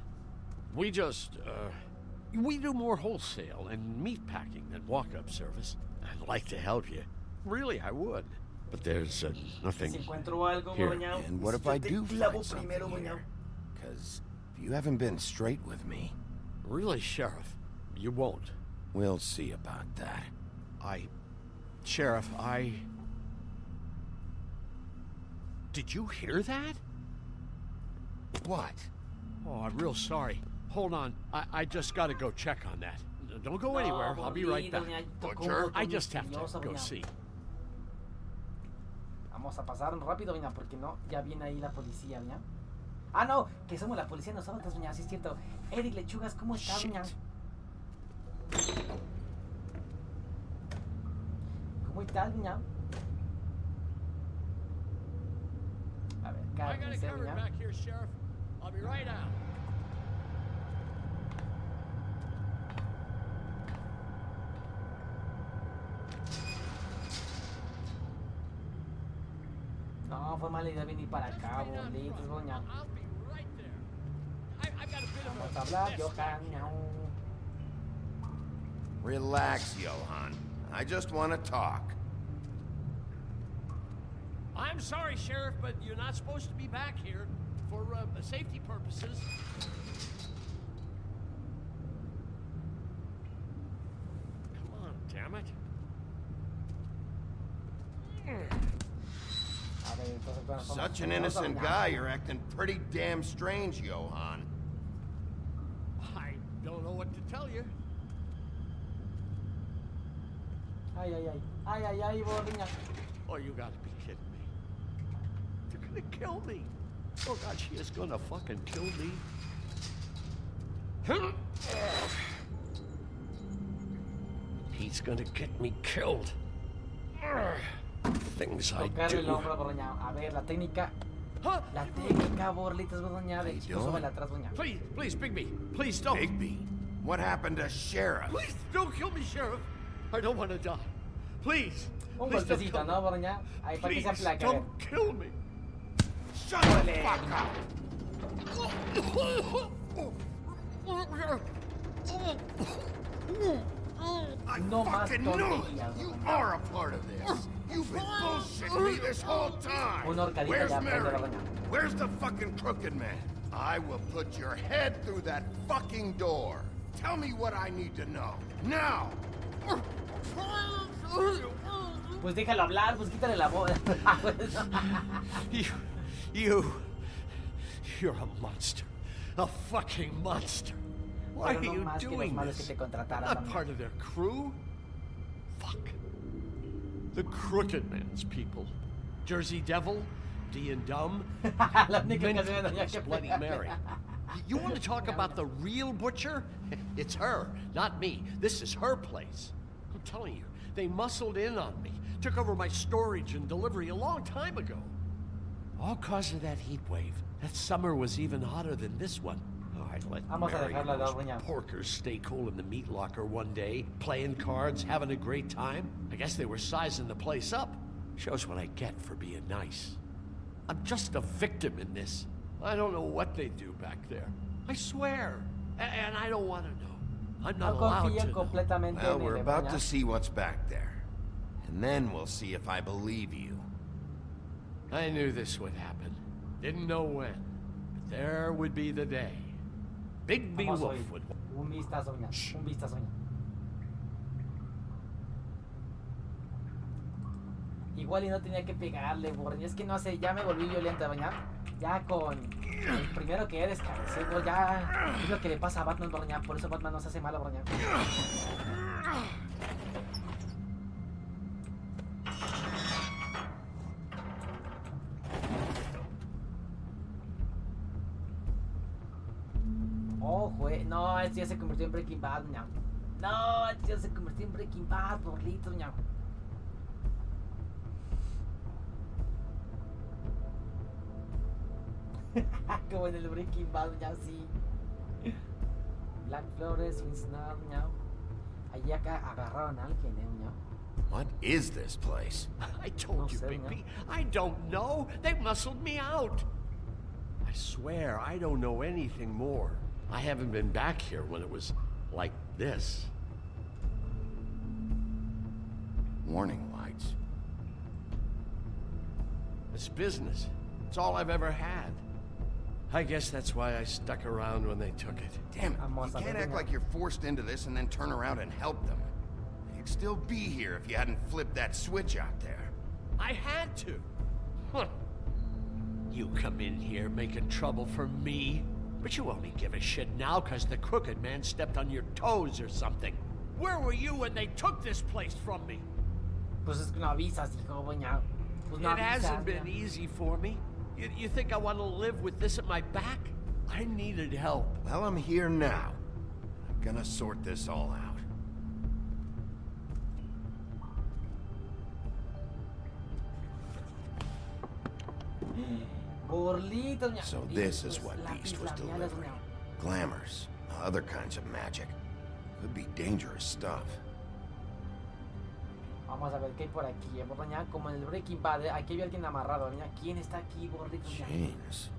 We do more wholesale and meat packing than walk-up service. I'd like to help you. Really, I would. But there's nothing here. And what if I do find something here? Because you haven't been straight with me. Really, Sheriff, you won't. We'll see about that. Sheriff, Did you hear that? What? Oh, I'm real sorry. Hold on. I just gotta go check on that. Don't go anywhere. I'll be right back. Butcher, I just have to go see. Vamos a pasar rápido, doña, porque no, ya viene ahí la policía, doña. Ah, no, que somos la policía nosotros, doña, sí es cierto. Eric Lechugas, ¿cómo está, doña? ¿Cómo está, doña? A ver, cálmense, doña. Back here, Sheriff. I'll be right out. No, fue mala idea venir para acá, bolitos, doña. Vamos a hablar, Johan. Relax, Johan. I just want to talk. I'm sorry, Sheriff, but you're not supposed to be back here. for safety purposes. Come on, damn it. Such an innocent guy, you're acting pretty damn strange, Johan. I don't know what to tell you. Ay, ay, ay. Ay, ay, ay, borriña. Oh, you gotta be kidding me. They're gonna kill me. Oh God, she is gonna fucking kill me. He's gonna get me killed. Things I Tocarle el do. hombro, borriña. A ver, la técnica. La técnica, Borlitos, borriña. De chico, súbele atrás, borriña. Please, please, Bigby. Please don't. Bigby, what happened to Sheriff? Please don't kill me, Sheriff. I don't want to die. Please. Un Please don't golpecito, kill me. ¿no, borriña? Ahí para que se Please aplaque. a ver. don't kill me. Shut the fuck up! I No más fucking knew it! tonterías, You borriña. are a part of this! You've been bullshitting me this whole time! Una horcadita Where's ya aprende, Mary? borriña. Where's the fucking crooked man? I will put your head through that fucking door! Tell me what I need to know. Now! Pues déjalo hablar, pues quítale la voz. You're a monster. A fucking monster. Why Pero are no you más que los doing malos que this? te contrataran, Not borriña. part of their crew? Fuck. The Crooked Man's people. Jersey Devil, D and Dumb, La única Mint, canción de Doña que Bloody Mary. You want to talk about the real butcher? It's her, not me. This is her place. I'm telling you, they muscled in on me, took over my storage and delivery a long time ago. All cause of that heat wave. That summer was even hotter than this one. Oh, I let Vamos a Mary and dejarla, those doña. porkers stay cool in the meat locker one day, playing cards, having a great time. I guess they were sizing the place up. Shows what I get for being nice. I'm just a victim in this. I don't know what they do back there. I swear. And I don't want to know. I'm not No allowed confía to know. completamente Well, en we're él, about borriña. to see what's back there. And then we'll see if I believe you. I knew this would happen. Didn't know when. But there would be the day. Bigby Vamos a Wolf oír. would. Un vistazo, doña. Un vistazo, doña. Igual y no tenía que pegarle, borriña. Es que no sé, ya me volví violenta, doña. Ya con el primero que eres, cabecero, ya es lo que le pasa a Batman, borriña. Por eso Batman no se hace malo, borriña. Oh, no, este ya se convirtió en Breaking Bad, doña. No, este ya se convirtió en Breaking Bad, Borlito, doña. Como en el Breaking Bad, ya sí. Black Flores, Winsnard, doña. Allí acá agarraron a alguien, doña. What is this place? I told you, Bigby. I don't know. They muscled me out. I swear, I don't know anything more. I haven't been back here when it was like this. Warning lights. It's business. It's all I've ever had. I guess that's why I stuck around when they took it. Damn it, you can't act like you're forced into this and then turn around and help them. You'd still be here if you hadn't flipped that switch out there. I had to. Huh. You come in here making trouble for me, but you only give a shit now because the Crooked Man stepped on your toes or something. Where were you when they took this place from me? Pues es que no avisas, hijo, doña. Pues no It hasn't avisas, been doña. easy for me. You think I want to live with this at my back? I needed help. Well, I'm here now. I'm gonna sort this all out. Borlito, doña. So this is what Lápiz Beast was labiales, delivering. doña. Glamours, other kinds of magic. Could be dangerous stuff. Vamos a ver qué hay por aquí, doña. Como en el Breaking Bad, aquí había alguien amarrado, doña. ¿Quién está aquí, Borlito, doña? Chains.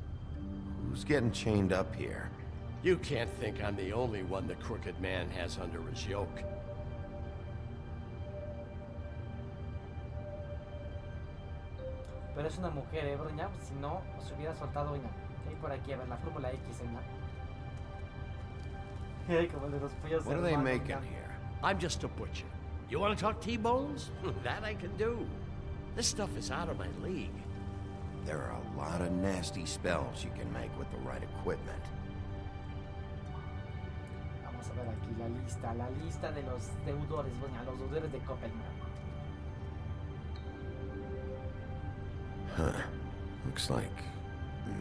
Who's getting chained up here? You can't think I'm the only one the Crooked Man has under his yoke. Pero es una mujer, doña. Si no, se hubiera soltado, doña. Y por aquí, a ver, la fórmula X, señor. Como el de los pollos What are they hermanos, making ya. here? I'm just a butcher. You want to talk T-bones? That I can do. This stuff is out of my league. There are a lot of nasty spells you can make with the right equipment. Vamos a ver aquí la lista de los deudores, bueno, los deudores de Copenhague. Huh. Looks like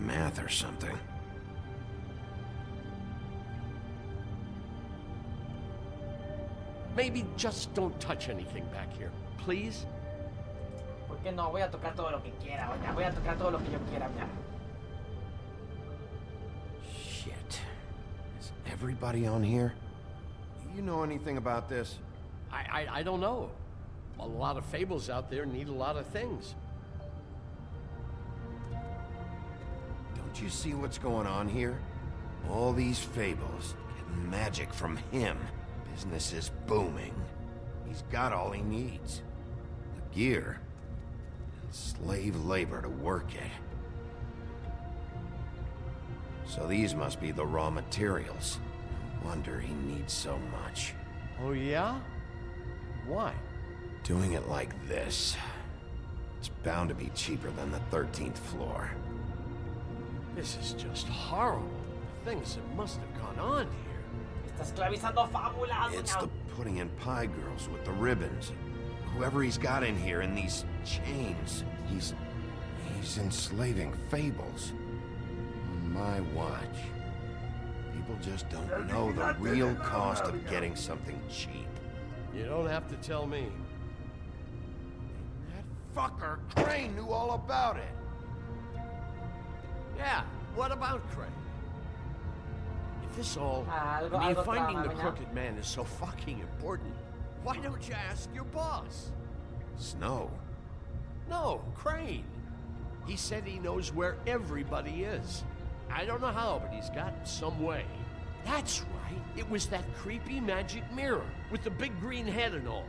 math or something. Maybe just don't touch anything back here, please? ¿Por qué no? Voy a tocar todo lo que quiera, doña. Voy a tocar todo lo que yo quiera, doña. Shit. Is everybody on here? Do you know anything about this? I don't know. A lot of fables out there need a lot of things. Don't you see what's going on here? All these fables get magic from him. Business is booming. He's got all he needs. The gear and slave labor to work it. So these must be the raw materials. No wonder he needs so much. Oh, yeah? Why? Doing it like this, it's bound to be cheaper than the 13th floor. This is just horrible. Things that must have gone on here. Está esclavizando fábulas, It's doña. the pudding and pie girls with the ribbons. Whoever he's got in here in these chains, he's enslaving fables. On my watch. People just don't know the real cost of getting something cheap. You don't have to tell me. That fucker Crane knew all about it. Yeah, what about Craig? If this all... Algo finding trama, the doña. crooked man is so fucking important, why don't you ask your boss? Snow. No, Crane. He said he knows where everybody is. I don't know how, but he's got some way. That's right. It was that creepy magic mirror with the big green head and all.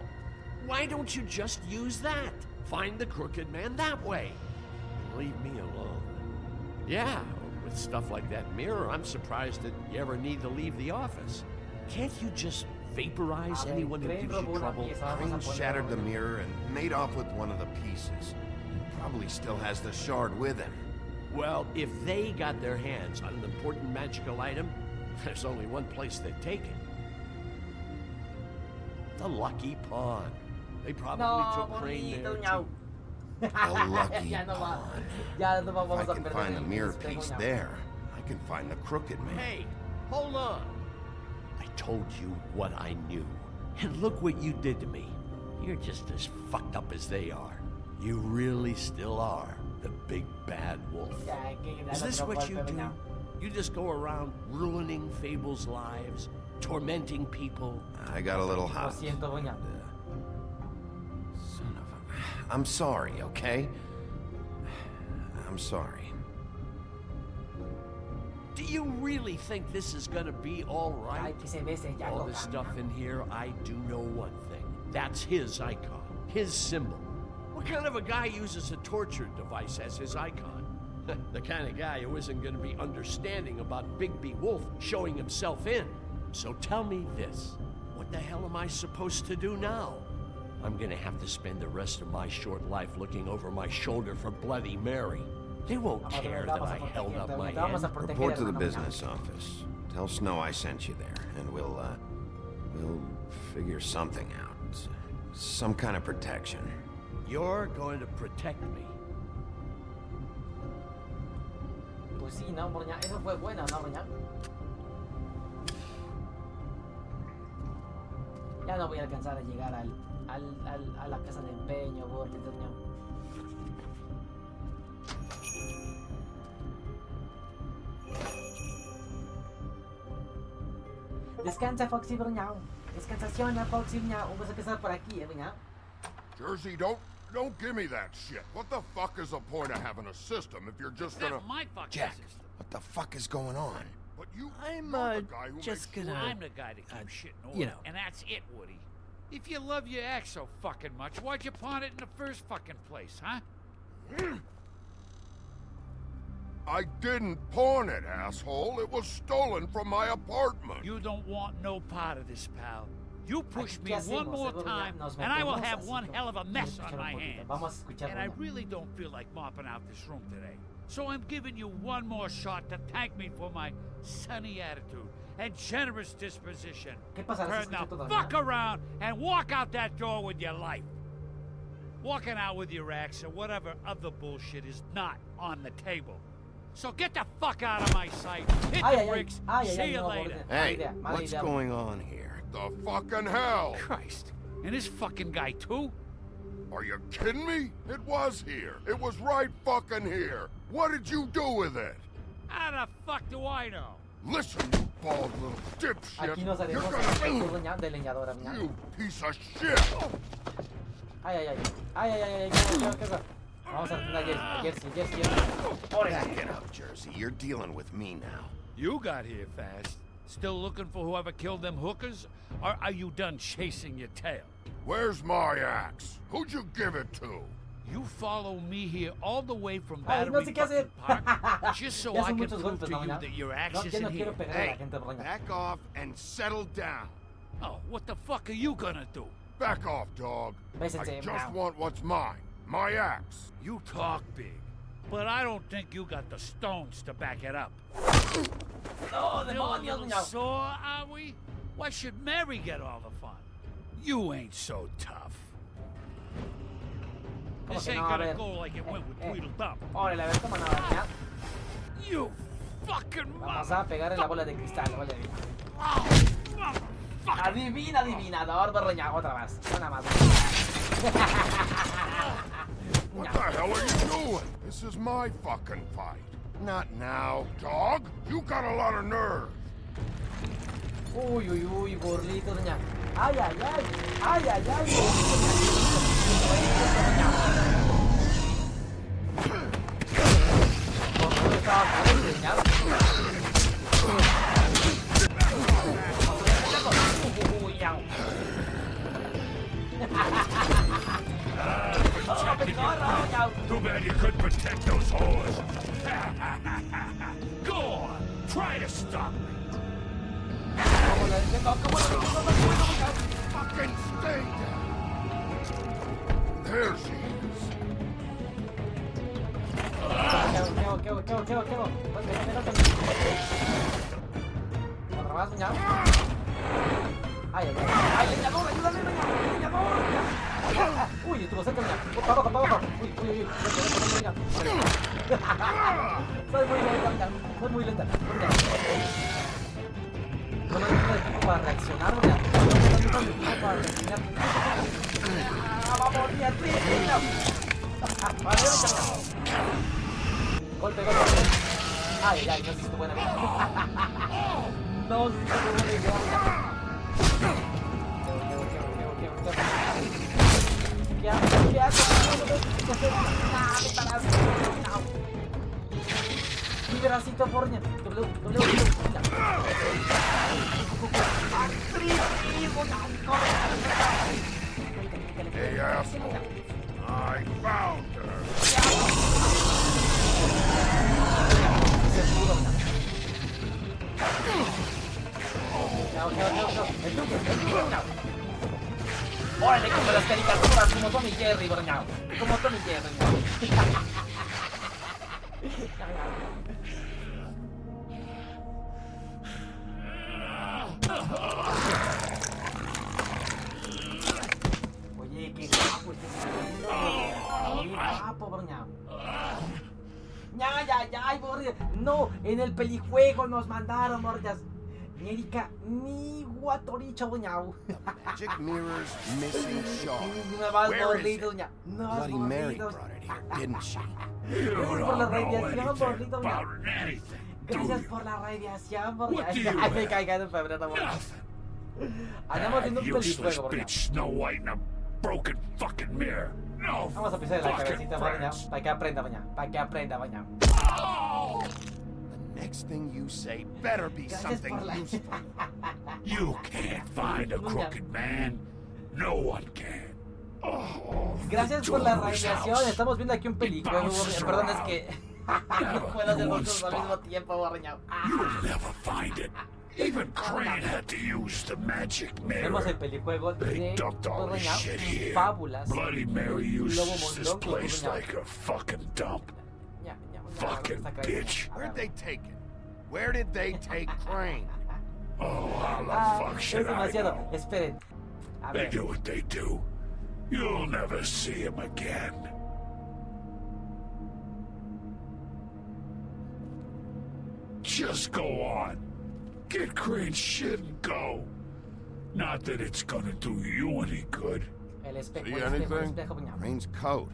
Why don't you just use that? Find the crooked man that way. And leave me alone. Yeah, with stuff like that mirror, I'm surprised that you ever need to leave the office. Can't you just vaporize anyone who gives you trouble? Crane shattered the mirror and made off with one of the pieces. He probably still has the shard with him. Well, if they got their hands on an important magical item, there's only one place they'd take it. The Lucky Pond. They probably No, took Crane there, bonito, too. A lucky Ya no va. pawn. Ya no If vamos I a can perder find the el mirror espejo, piece doña. there, I can find the crooked man. Hey, hold on. I told you what I knew. And look what you did to me. You're just as fucked up as they are. You really still are the big bad wolf. Ya, que Is dale this otro what you golpe, do? doña. You just go around ruining Fable's lives, tormenting people? I got a little Lo hot. siento, doña. Son of a... I'm sorry, okay? I'm sorry. Do you really think this is gonna be all Ay, right? que se bese, ya All lo this cambia. stuff in here, I do know one thing. That's his icon, his symbol. What kind of a guy uses a torture device as his icon? The kind of guy who isn't gonna be understanding about Bigby Wolf showing himself in. So tell me this, what the hell am I supposed to do now? I'm gonna have to spend the rest of my short life looking over my shoulder for Bloody Mary. They won't care that I held up my hand. Report to the business office. Tell Snow I sent you there, and we'll figure something out. Some kind of protection. You're going to protect me. Pues sí, no, doña. Eso fue bueno, ¿no, doña? Ya no voy a alcanzar a llegar a la casa de empeño, gordito, doña. Descansa, Foxy, doña. Descansación, Foxy, doña. Vamos a empezar por aquí, doña. Jersey, don't give me that shit. What the fuck is the point of having a system if you're just gonna... my fucking Jack, system. what the fuck is going on? But you... I'm, you're the guy who just makes gonna... sure- I'm the guy to keep shit in order. you know. And that's it, Woody. If you love your act so fucking much, why'd you pawn it in the first fucking place, huh? I didn't pawn it, asshole. It was stolen from my apartment. You don't want no part of this, pal. You push me ¿Qué one hacemos? more Seguro time, ya nos and I will metemos have así one como- hell of a mess Escuchar on un my poquito. hands. Vamos a escuchar, And I doña. really don't feel like mopping out this room today. So I'm giving you one more shot to thank me for my sunny attitude and generous disposition. ¿Qué pasará si Turn escucho the tu doña? fuck around and walk out that door with your life. Walking out with your axe or whatever other bullshit is not on the table. So get the fuck out of my sight. Hit Ay, the ay, ay. bricks. Ay, ay, See ay, you no, later. borde. Hey, Mala idea, mala what's idea. going on here? The fucking hell! Christ. And this fucking guy too? Are you kidding me? It was here. It was right fucking here. What did you do with it? How the fuck do I know? Listen, you bald little dipshit. Aquí nos You're haremos gonna... tu doña de leñadora, mía. You piece of shit! Ay, ay, ay. Ay, ay, ay, ay. ¿Qué? Vamos a atender a Jersey. Back it up, Jersey. You're dealing with me now. You got here fast. Still looking for whoever killed them hookers? Or are you done chasing your tail? Where's my axe? Who'd you give it to? You follow me here all the way from Ay, no Battery sé qué hacer. fucking Park just so Ya I son can muchos prove golpes, to you doña. that your axe No, ya isn't no here. quiero pegar a la gente, doña. Back off and settle down. Oh, what the fuck are you gonna do? Back off, dog. Bésense, I just meow. want what's mine. My axe. You talk big, but I don't think you got the stones to back it up. No, Still a demonios, little doña. sore, are we? Why should Mary get all the fun? You ain't so tough. This que ain't no? A gonna ver. go like it went with Tweedledum. Órale, a ver, toma nada, doña. You fucking Vamos a pegar en la bola de cristal, vale. Adivina, adivinador, doña. Otra más. Una más. What the hell are you doing? This is my fucking fight. Not now, dog. You got a lot of nerve. Uy, uy, uy, gordito, doña. Ay, ay, ay. Ay, ay, ay. Too bad you couldn't protect those whores. Go on, try to stop me. Fucking stay down. There she is. Otra más, doña. Ay, ay, ay, leñador, ayúdame, leñador. Uy, estuvo cerca, doña. Para abajo, para abajo. Uy, uy, uy. Doña. Soy muy lenta, doña. Soy muy lenta. Doña. No me da tiempo para reaccionar, doña. No me da tiempo para reaccionar. Vamos, doña, sí, doña. Vale, doña. Golpe, golpe. Ay, ay, no sé si es buena idea. No sé si es buena idea. ¿Qué haces? Mi bracito, porña. W. Hey, asshole. I found her. Órale, como las caricaturas, como Tommy Jerry, Borñao. Como Tommy Jerry. Oye, qué guapo este guapo, Borñao. Ya, Borja. No, en el pelijuego nos mandaron, Borjas. Ni Erika, ni Guatoricho, Borñao. Magic mirror's missing shard. No vas Where is borrito, it? doña. No vas Bloody Mary borrito. brought it here, didn't she? Gracias por la radiación, borrito, doña. About anything. Gracias por la radiación, Borja. What do you Ay, me have? caigan en febrero, Borja. Andamos viendo un Useless pelijuego, Borja. bitch Snow White in a broken fucking mirror. No Vamos a pisar la fucking cabecita, Borja. friends. Para que aprenda, Borja. Para que aprenda, Borja. The next thing you say better be Gracias something por la... useful. You can't find a crooked man. No one can. Oh, Gracias the por la door's radiación. house. Estamos viendo aquí un pelijuego, Borja. Perdón, es que... puedo hacer dos cosas al mismo tiempo, borrañao. You'll never find it. Even Crane had to use the magic Vemos mirror. el pelijuego They de dumped all this borrañao shit y here. fábulas. Bloody Mary Lobo uses this mondongo, place borrañao. like a fucking dump. Fucking Está bitch. Where'd they take it? Where did they take Crane? Oh, how the fuck Es should I demasiado. know? Esperen. A They ver. do what they do. You'll never see him again. Just go on. Get Crane's shit and go. Not that it's gonna do you any good. El espejo, See el espejo, el anything? espejo, borrañao. Crane's coat.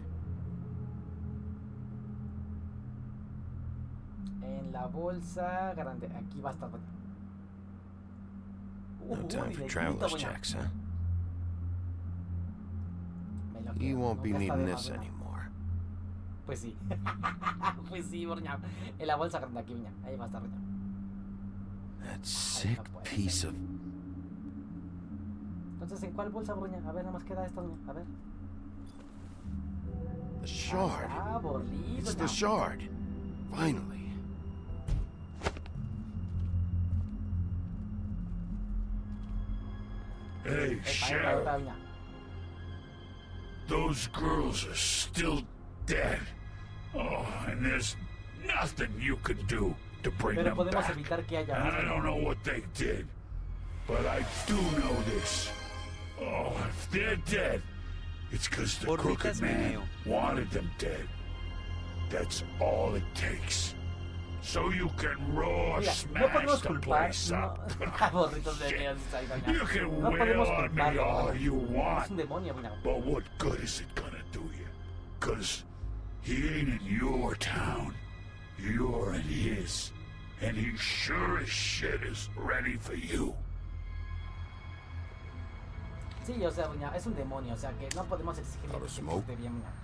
En la bolsa grande. Aquí va a estar, borrañao. No time for directito, traveler's borrañao. checks, huh? Me lo You quedo, won't be nunca está needing de this más, borrañao. anymore. Pues sí. Pues sí, borrañao. En la bolsa grande aquí, borrañao. Ahí va a estar, borrañao. That sick piece of... Entonces, ¿en cuál bolsa, borrañao? A ver, nada más queda esta, borrañao. A ver. The shard. Ah, borlito, It's the borrañao. shard. Finally. Hey, Epa, Sheriff. borrañao. Those girls are still dead. Oh, and there's nothing you can do to bring Pero them podemos back. evitar que haya And I más. don't know what they did, but I do know this. Oh, if they're dead, it's because the crooked man wanted them dead. That's all it takes. So you can raw Mira, no smash podemos the culpar. place No, up. borritos de Dios, ahí, borrañao. You can No wail podemos on me culparlo, all borrañao. you want. Es un demonio, borrañao. But what good is it gonna do you? Cause he ain't in your town. You're in his. And he sure as shit is ready for you. Sí, o sea, borrañao, es un demonio, o sea que no podemos exigirle que siempre esté bien, borrañao.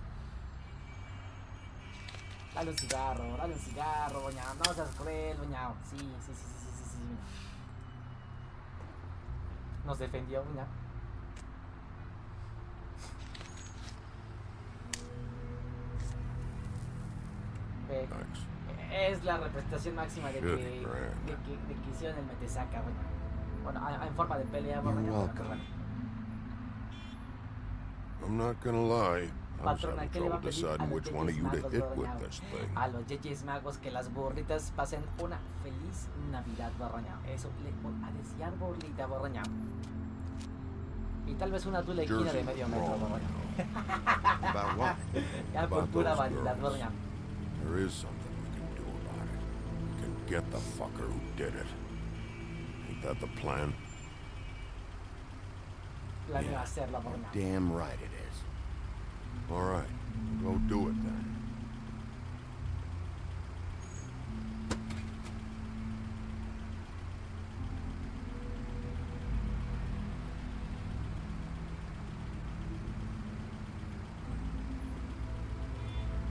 Dale un cigarro, borrañao. No seas cruel, borrañao. Sí, borrañao. Nos defendió, borrañao. Ve, es la representación máxima de que, de que hicieron el metesaca, borrañao. Bueno, en forma de pelea, borrañao. pero bueno. I'm not gonna lie. I was Patrona, having ¿qué le va a trouble pedir a deciding los which one of Reyes you to Magos, hit with borrañao? this thing. A los Reyes Magos que las gorritas pasen una feliz Navidad, borrañao. Eso le voy a desear, borrita, borrañao. Y tal vez una tulequina de medio metro, borrañao. About what? Ya por About pura those vanidad, girls. borrañao. There is something we can do about it. We can get the fucker who did it. Ain't that the plan? Planeo hacerlo, borrañao. Damn right it is. All right, go do it then.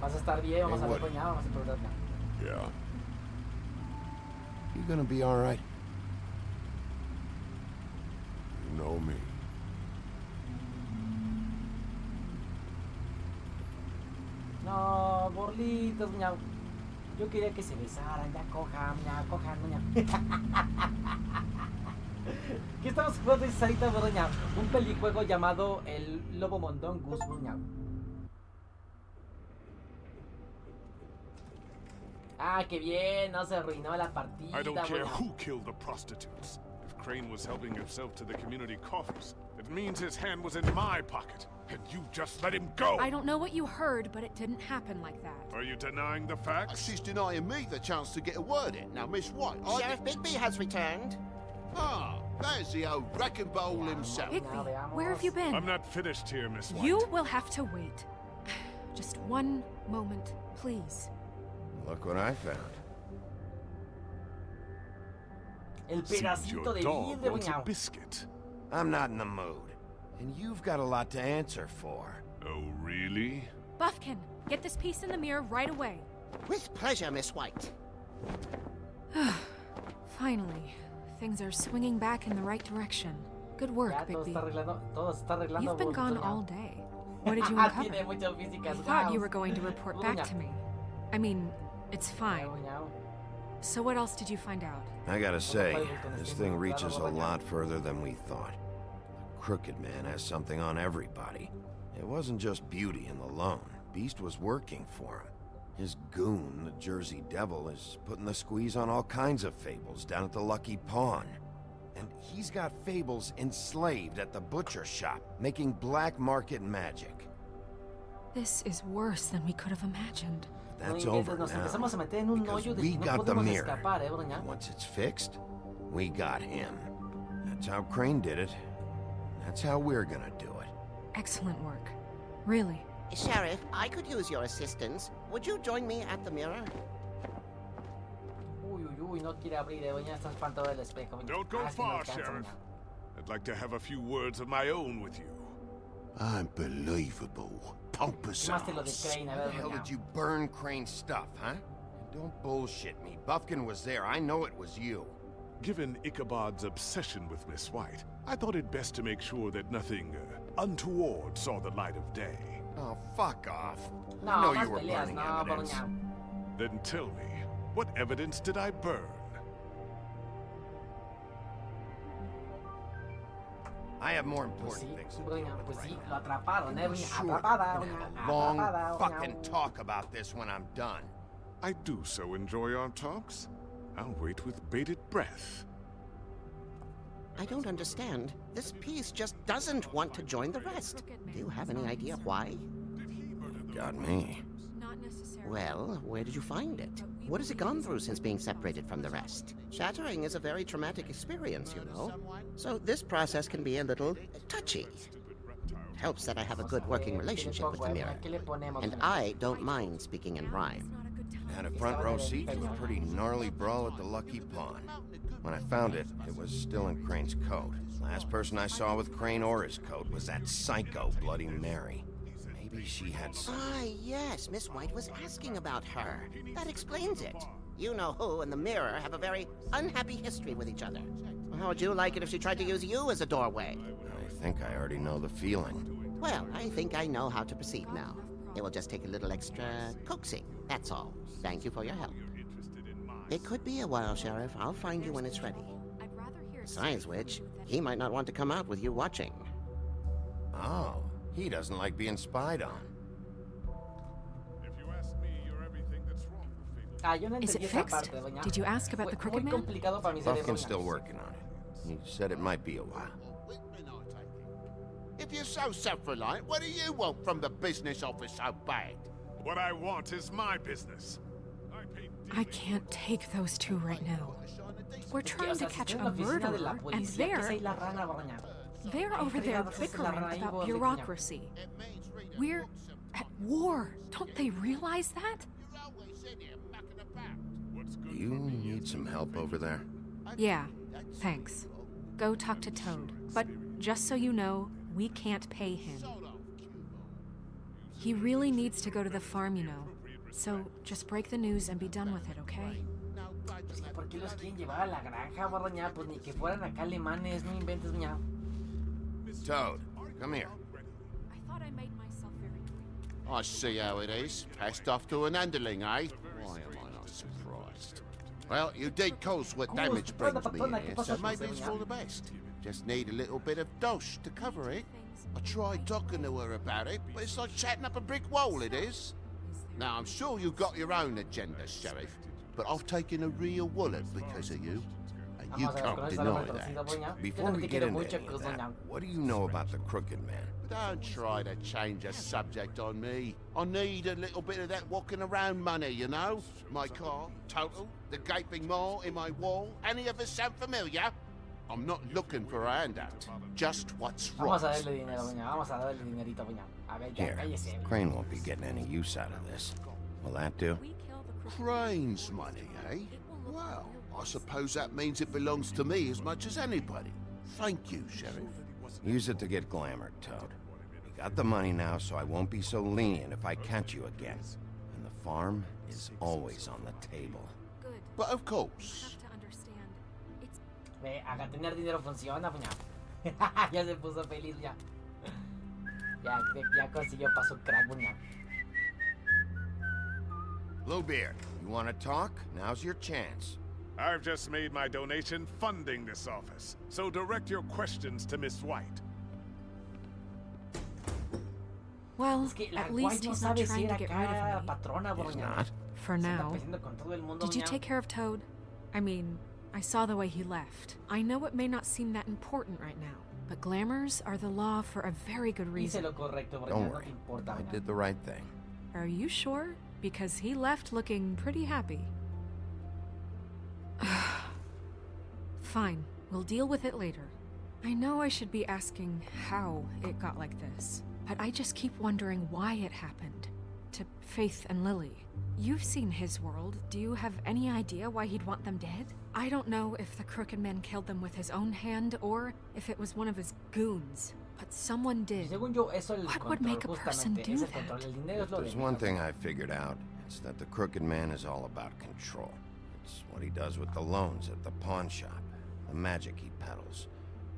Vas a estar bien, vamos Hey, a ver, what? borrañao, vamos a explorar. Yeah. You gonna be all right? You know me. No, borlitos, borrañao. Yo quería que se besaran, ya cojan, borrañao. ¿Qué estamos jugando ahorita, borrañao? Un pelijuego llamado El Lobo Mondongo, borrañao. Ah, qué bien, no se arruinó la partida, I don't care borrañao. who killed the prostitutes. If Crane was helping himself to the community coffers, it means his hand was in my pocket, and you just let him go! I don't know what you heard, but it didn't happen like that. Are you denying the facts? She's denying me the chance to get a word in. Now, Miss White, Sheriff Bigby has returned. Ah, there's the old wrecking bowl himself. Bigby, where have you been? I'm not finished here, Miss White. You will have to wait. Just one moment, please. Look what I found. El Seems pedacito your de dog vidrio, wants a borrañao. biscuit. I'm not in the mood. And you've got a lot to answer for. Oh, really? Buffkin, get this piece in the mirror right away. With pleasure, Miss White. Finally, things are swinging back in the right direction. Good work, Ya todo Bigby. está arreglando, todo se está arreglando. You've been borrito, gone borrañao. all day. What did you Tiene uncover? muchas físicas. I thought you were going to report back to me. I mean, It's fine. So what else did you find out? I gotta say, this thing reaches a lot further than we thought. The Crooked Man has something on everybody. It wasn't just Beauty and the Lone. Beast was working for him. His goon, the Jersey Devil, is putting the squeeze on all kinds of fables down at the Lucky Pawn. And he's got fables enslaved at the butcher shop, making black market magic. This is worse than we could have imagined. That's over now, because we got the mirror. Once it's fixed, we got him. That's how Crane did it. That's how we're gonna do it. Excellent work. Really. Sheriff, I could use your assistance. Would you join me at the mirror? Don't go far, Sheriff. I'd like to have a few words of my own with you. Unbelievable. Pompous How the hell did you burn Crane's stuff, huh? Don't bullshit me. Buffkin was there. I know it was you. Given Ichabod's obsession with Miss White, I thought it best to make sure that nothing untoward saw the light of day. Oh, fuck off. I know you were burning evidence. Then tell me, what evidence did I burn? I have more important things to do. Long fucking talk about this when I'm done. I do so enjoy our talks. I'll wait with bated breath. I don't understand. This piece just doesn't want to join the rest. Do you have any idea why? Got me. Well, where did you find it? What has it gone through since being separated from the rest? Shattering is a very traumatic experience, you know. So this process can be a little touchy. It helps that I have a good working relationship with the mirror. And I don't mind speaking in rhyme. Had a front row seat to a pretty gnarly brawl at the Lucky Pawn. When I found it, it was still in Crane's coat. Last person I saw with Crane or his coat was that psycho Bloody Mary. Maybe she had some... Ah, yes, Miss White was asking about her. That explains it. You know who and the mirror have a very unhappy history with each other. How would you like it if she tried to use you as a doorway? I think I already know the feeling. Well, I think I know how to proceed now. It will just take a little extra coaxing, that's all. Thank you for your help. It could be a while, Sheriff. I'll find you when it's ready. Besides which, he might not want to come out with you watching. Oh, he doesn't like being spied on. If you ask me, you're everything that's wrong. Is it fixed? Did you ask about the Crooked Man? Buffkin's still working on it. He said it might be a while. If you're so self-reliant, what do you want from the business office so bad? What I want is my business. I can't take those two right now. We're trying to catch a murderer, and they're over there bickering about bureaucracy. We're at war. Don't they realize that? Do you need some help over there? Yeah, thanks. Go talk to Toad. But just so you know, we can't pay him. He really needs to go to the farm, you know. So just break the news and be done with it, okay? Toad, come here. I thought I made myself very clear. I see how it is. Passed off to an underling, eh? Why am I not surprised? Well, you did cause what damage brings me here, so maybe it's for the best. Just need a little bit of dosh to cover it. I tried talking to her about it, but it's like chatting up a brick wall, it is. Now, I'm sure you've got your own agenda, Sheriff, but I've taken a real wallet because of you, and you can't deny that. Before we get into any of that, what do you know about the Crooked Man? Don't try to change a subject on me. I need a little bit of that walking around money, you know? My car, total, the gaping maw in my wall. Any of us sound familiar? I'm not looking for a handout, just what's right. Here, Crane won't be getting any use out of this. Will that do? Crane's money, eh? Well, I suppose that means it belongs to me as much as anybody. Thank you, Sheriff. Use it to get glamored, Toad. We got the money now, so I won't be so lenient if I catch you again. And the farm is always on the table. But of course. Acá tener dinero funciona, puñal. Ya se puso feliz, ya. Ya consiguió para su crack, puñal. Bluebeard, you want to talk? Now's your chance. I've just made my donation funding this office, so direct your questions to Miss White. Well, Es que la at least White no he's not sabe si trying to era get rid acá of me. patrona, He's borrañao. not. For Se anda now. peleando con todo el mundo, Did you borrañao. take care of Toad? I mean, I saw the way he left. I know it may not seem that important right now, but glamours are the law for a very good Hice reason. lo correcto, borrañao. Don't No worry. te importa, I borrañao. did the right thing. Are you sure? Because he left looking pretty happy. Fine, we'll deal with it later. I know I should be asking how it got like this, but I just keep wondering why it happened. To Faith and Lily. You've seen his world. Do you have any idea why he'd want them dead? I don't know if the Crooked Man killed them with his own hand or if it was one of his goons, but someone did. Según yo, eso el What would control, make a person justamente. do Es el that? control. El dinero es lo de There's menos. one thing I figured out. It's that the Crooked Man is all about control. It's what he does with the loans at the pawn shop, the magic he peddles,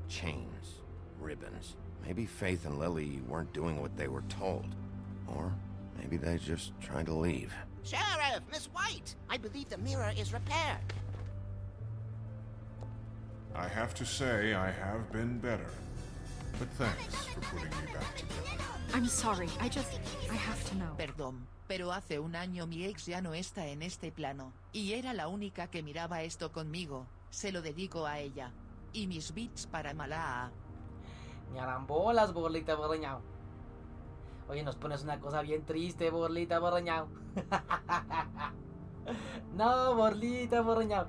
chains, ribbons. Maybe Faith and Lily weren't doing what they were told. Or maybe they just tried to leave. Sheriff, Miss White, I believe the mirror is repaired. I have to say I have been better. But thanks for putting me back together. I'm sorry, I have to know. Perdón, pero hace un año mi ex ya no está en este plano. Y era la única que miraba esto conmigo. Se lo dedico a ella. Y mis beats para Malaa. Ni harán bolas, Borlita borrañao. Oye, nos pones una cosa bien triste, Borlita borrañao. No, Borlita borrañao.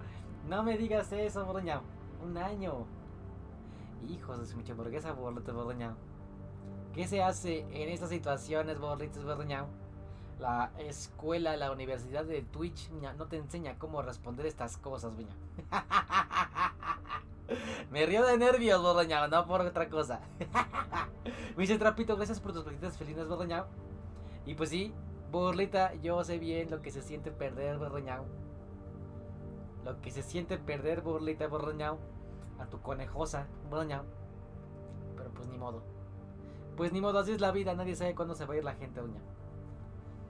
No me digas eso, borrañao. Un año. Hijos de su mucha hamburguesa, Borlita borrañao. ¿Qué se hace en estas situaciones, Borlitas borrañao? La escuela, la universidad de Twitch no te enseña cómo responder estas cosas, viña. Me río de nervios, borrañao, no por otra cosa. Me dice Trapito, gracias por tus petitas felinas, borrañao. Y pues sí, Borlita, yo sé bien lo que se siente perder, borrañao. Lo que se siente perder, Borlita, borrañao. A tu conejosa, borrañao. Pero pues ni modo. Pues ni modo, así es la vida, nadie sabe cuándo se va a ir la gente, doña.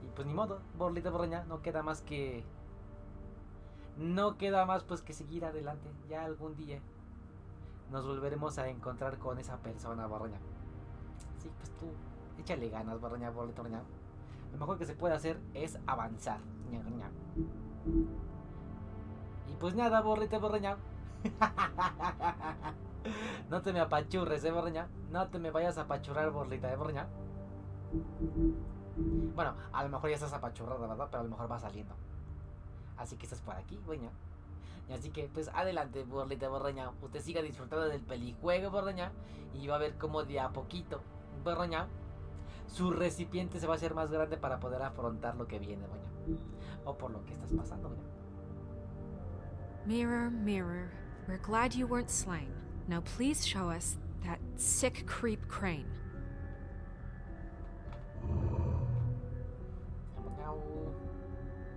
Y pues ni modo, Borlita borrañao, no queda más que... No queda más pues que seguir adelante. Ya algún día nos volveremos a encontrar con esa persona, borrañao. Sí, pues tú, échale ganas, borrañao, Borlita borrañao. Lo mejor que se puede hacer es avanzar, borrañao. Y pues nada, Borlita borrañao. No te me apachurres, borrañao. No te me vayas a apachurrar, Borlita, borrañao. Bueno, a lo mejor ya estás apachurrada, ¿verdad? Pero a lo mejor va saliendo. Así que estás por aquí, borrañao. Y así que, pues adelante, Borlita borrañao. Usted siga disfrutando del pelijuego, borrañao. Y va a ver cómo de a poquito, borrañao, su recipiente se va a hacer más grande para poder afrontar lo que viene, borrañao. O por lo que estás pasando, borrañao. Mirror, mirror, we're glad you weren't slain. Now please show us that sick creep Crane.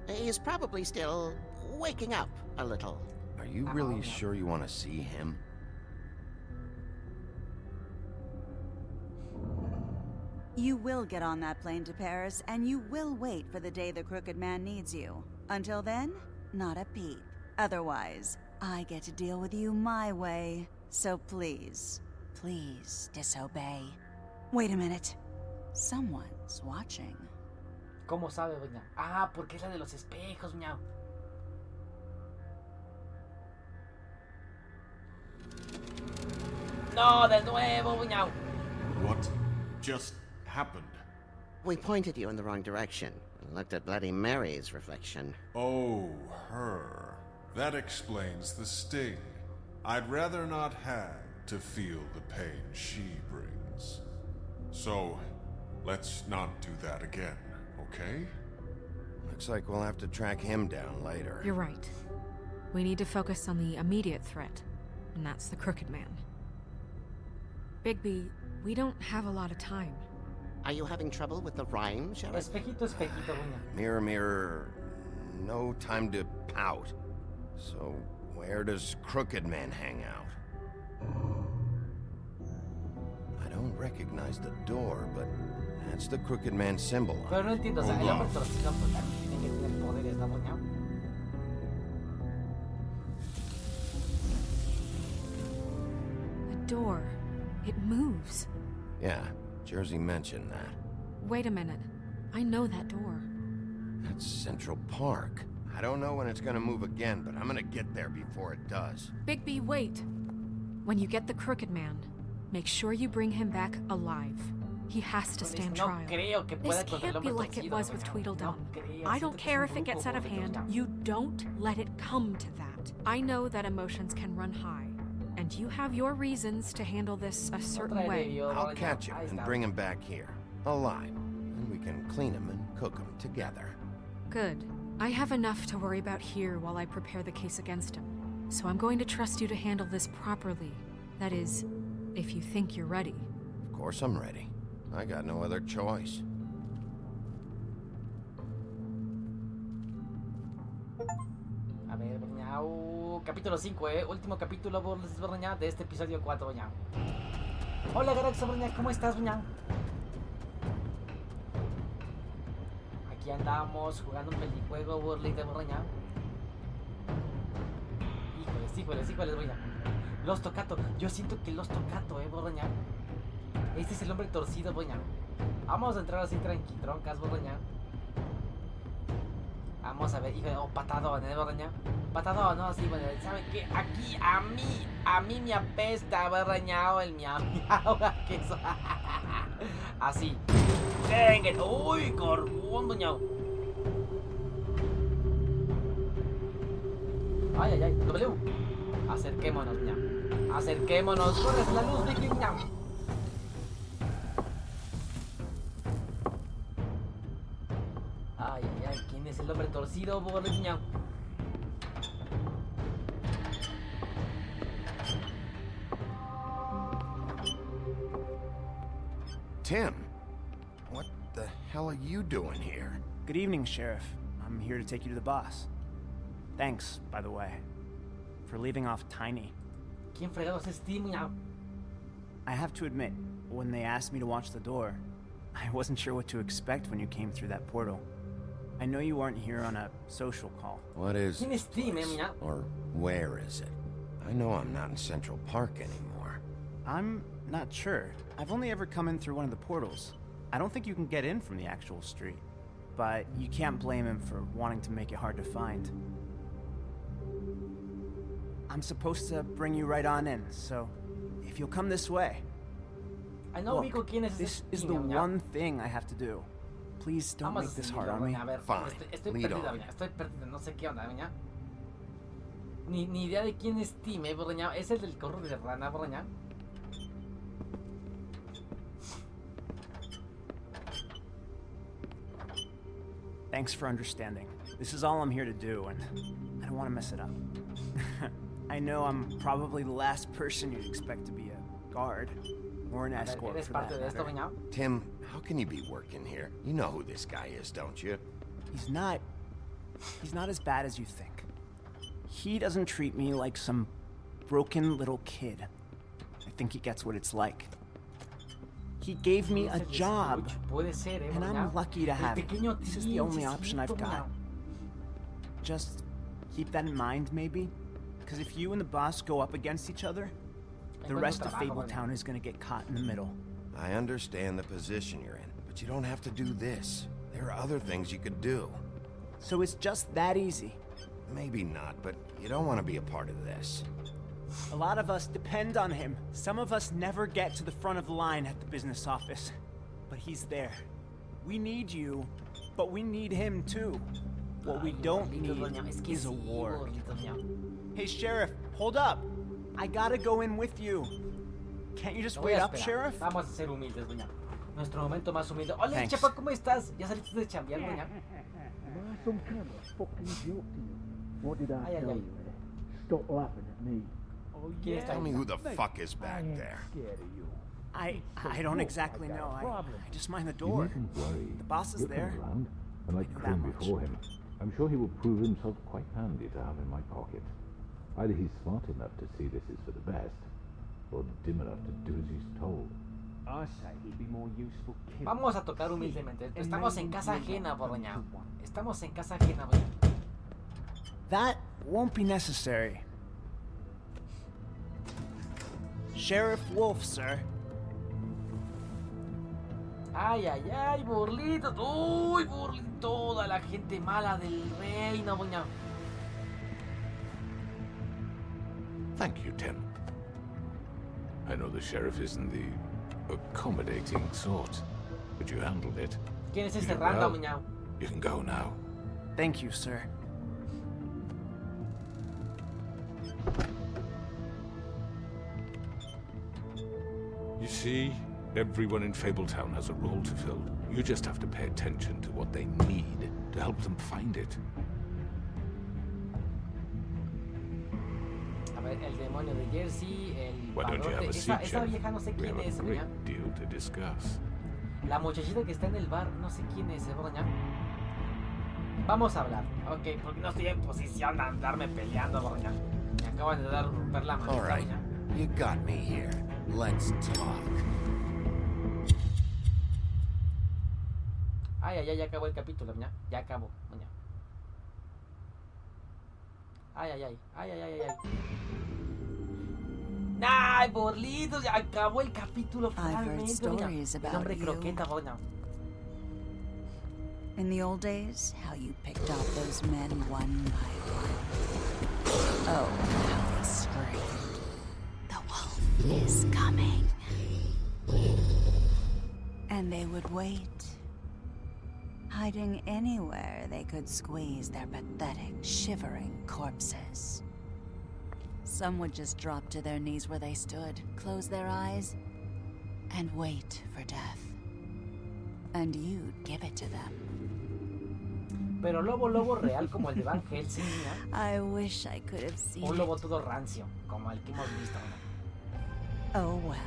He's probably still waking up a little. Are you really sure you want to see him? You will get on that plane to Paris, and you will wait for the day the Crooked Man needs you. Until then, not a peep. Otherwise, I get to deal with you my way. So please, please disobey. Wait a minute. Someone's watching. ¿Cómo sabe, doña? Ah, porque es la de los espejos, miau. No, de nuevo, miau. What just happened? We pointed you in the wrong direction and looked at Bloody Mary's reflection. Oh, her. That explains the sting. I'd rather not have to feel the pain she brings. So, let's not do that again, okay? Looks like we'll have to track him down later. You're right. We need to focus on the immediate threat, and that's the Crooked Man. Bigby, we don't have a lot of time. Are you having trouble with the rhyme, Sheriff? Espejito, espejito, doña. Mirror, mirror, no time to pout. So, where does Crooked Man hang out? I don't recognize the door, but that's the Crooked Man symbol. Pero no entiendo, o sea, el hombre torcido pues también tiene que tener poderes door. It moves. Yeah, Jersey mentioned that. Wait a minute. I know that door. That's Central Park. I don't know when it's gonna move again, but I'm gonna get there before it does. Bigby, wait. When you get the Crooked Man, make sure you bring him back alive. He has to stand trial. This can't be like it was with Tweedledum. I don't care if it gets out of hand. You don't let it come to that. I know that emotions can run high, and you have your reasons to handle this a certain way. I'll catch him and bring him back here, alive. And we can clean him and cook him together. Good. I have enough to worry about here while I prepare the case against him. So I'm going to trust you to handle this properly. That is, if you think you're ready. Of course I'm ready. I got no other choice. A ver, ñau. Capítulo 5, último capítulo, ña, de este episodio 4, ña. Hola, Garax, ña, ¿cómo estás, ña? Aquí andamos jugando un pelijuego, burlita, ña. Híjoles, ña. Los Tocato, yo siento que los Tocato, ña. Este es el hombre torcido, ña. Vamos a entrar así tranquitroncas, ña. Vamos a ver, hijo, patadón, ña. Patadón, no, así, bueno, ¿saben qué? Aquí, a mí me apesta, ña, el miau, queso. Así. Venga, uy, corbundo, ña. Ay, W. Acerquémonos, ña. Acerquémonos, corres la luz, Vicky, ña. Ay, ¿quién es el hombre torcido, ña? Tim, what the hell are you doing here? Good evening, Sheriff. I'm here to take you to the boss. Thanks, by the way, for leaving off Tiny. ¿Quién fregados es Tim, ña? I have to admit, when they asked me to watch the door, I wasn't sure what to expect when you came through that portal. I know you weren't here on a social call. What is this place? Or where is it? I know I'm not in Central Park anymore. I'm not sure. I've only ever come in through one of the portals. I don't think you can get in from the actual street. But you can't blame him for wanting to make it hard to find. I'm supposed to bring you right on in, so if you'll come this way. I know. Look, this is the one thing I have to do. Please don't make this hard on me. Fine. Estoy perdido, no sé qué onda, ña. Ni idea de quién es Tim, ña. ¿Es el del corro de rana, ña? Thanks for understanding. This is all I'm here to do, and I don't want to mess it up. I know I'm probably the last person you'd expect to be a guard, or an escort for that matter. Tim, how can you be working here? You know who this guy is, don't you? He's not as bad as you think. He doesn't treat me like some broken little kid. I think he gets what it's like. He gave me a job, and I'm lucky to have it. This is the only option I've got. Just keep that in mind, maybe? Because if you and the boss go up against each other, the rest of Fabletown is going to get caught in the middle. I understand the position you're in, but you don't have to do this. There are other things you could do. So it's just that easy? Maybe not, but you don't want to be a part of this. A lot of us depend on him. Some of us never get to the front of the line at the business office. But he's there. We need you, but we need him too. What we don't need is a war. Hey, Sheriff, hold up. I gotta go in with you. Can't you just wait up, Sheriff? Vamos a ser humildes, doña. Nuestro momento más humilde. Hola, chapa, ¿cómo estás? ¿Ya saliste de chambear, doña? Some kind of fucking joke to you. What did I tell you? Stop laughing at me. Tell me who the fuck is back there. I don't exactly know. I just mind the door. The boss is there. And like Krim before him, I'm sure he will prove himself quite handy to have in my pocket. Either he's smart enough to see this is for the best, or dim enough to do as he's told. I say he'd be more useful. Vamos a tocar humildemente. Estamos en casa ajena, doña. Estamos en casa ajena, doña. That won't be necessary. Sheriff Wolf, sir. Ay, ay, ay, burlitos. Uy, burlito. Toda la gente mala del reino, doña. Thank you, Tim. I know the sheriff isn't the accommodating sort, but you handled it. ¿Quién es You ese did random, well. doña? You can go now. Thank you, sir. You see, everyone in Fabletown has a role to fill. You just have to pay attention to what they need to help them find it. A ver, el demonio de Jersey, el Why don't you have padrote. a seat, Esa Sheriff? vieja no sé We quién have a es, great doña. deal to discuss. La muchachita que está en el bar, no sé quién es, doña. Vamos a hablar, ok, porque no estoy en posición de andarme peleando, doña. Me acaban de romper la mano, All right, doña. you got me here. Let's talk. Ay, ay, ay, ya acabó el capítulo, doña. Ya acabó, doña. Ay, ay, ay, ay, ay, ay, ay. ¡Ay, burlitos! Ya acabó el capítulo finalmente, doña. El hombre croqueta, doña. In the old days, how you picked off those men one by one. Oh, how they screamed. The wolf is coming. And they would wait, hiding anywhere they could squeeze their pathetic, shivering corpses. Some would just drop to their knees where they stood, close their eyes, and wait for death. And you'd give it to them. Pero lobo real como el de Van Helsing, ¿no? I wish I could have seen Un lobo it. todo rancio, como el que hemos visto, ¿no? Oh well.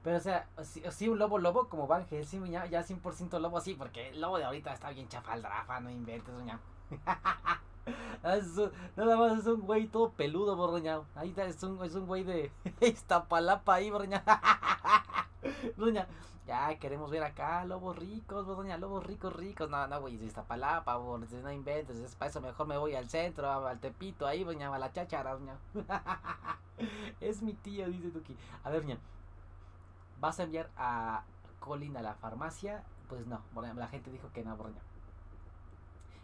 Pero o sea, sí un lobo como Van Helsing, ya 100% lobo sí, porque el lobo de ahorita está bien chafaldrafa, no inventes, doña. Nada más es un güey todo peludo, borroñado. Ahí está, es un güey de Iztapalapa ahí, borroñado. Doña, ya queremos ver acá lobos ricos, doña, lobos ricos. No, güey, de Iztapalapa, no inventes, es para eso mejor me voy al centro, al Tepito, ahí, doña, a la cháchara, doña. Es mi tío, dice Tuki. A ver, doña, ¿vas a enviar a Colin a la farmacia? Pues no, la gente dijo que no, borroñado.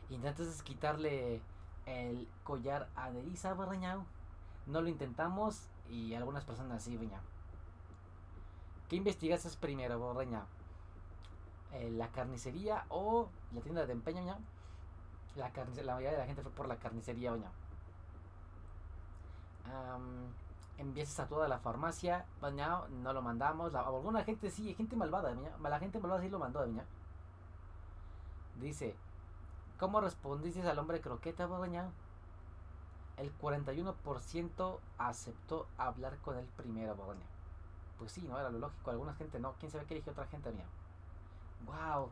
Y entonces quitarle el collar a Nerissa, borrañao. No lo intentamos y algunas personas sí, borrañao. ¿Qué investigaste primero, borrañao? ¿La carnicería o la tienda de empeño, borrañao? La mayoría de la gente fue por la carnicería, borrañao. Envías a toda la farmacia, borrañao. No lo mandamos. Alguna gente sí, gente malvada, borrañao. La gente malvada sí lo mandó, borrañao. Dice: ¿cómo respondiste al hombre croqueta, borrañao? El 41% aceptó hablar con él primero, borrañao. Pues sí, no era lo lógico. Alguna gente no. ¿Quién sabe qué eligió otra gente, mía? Wow.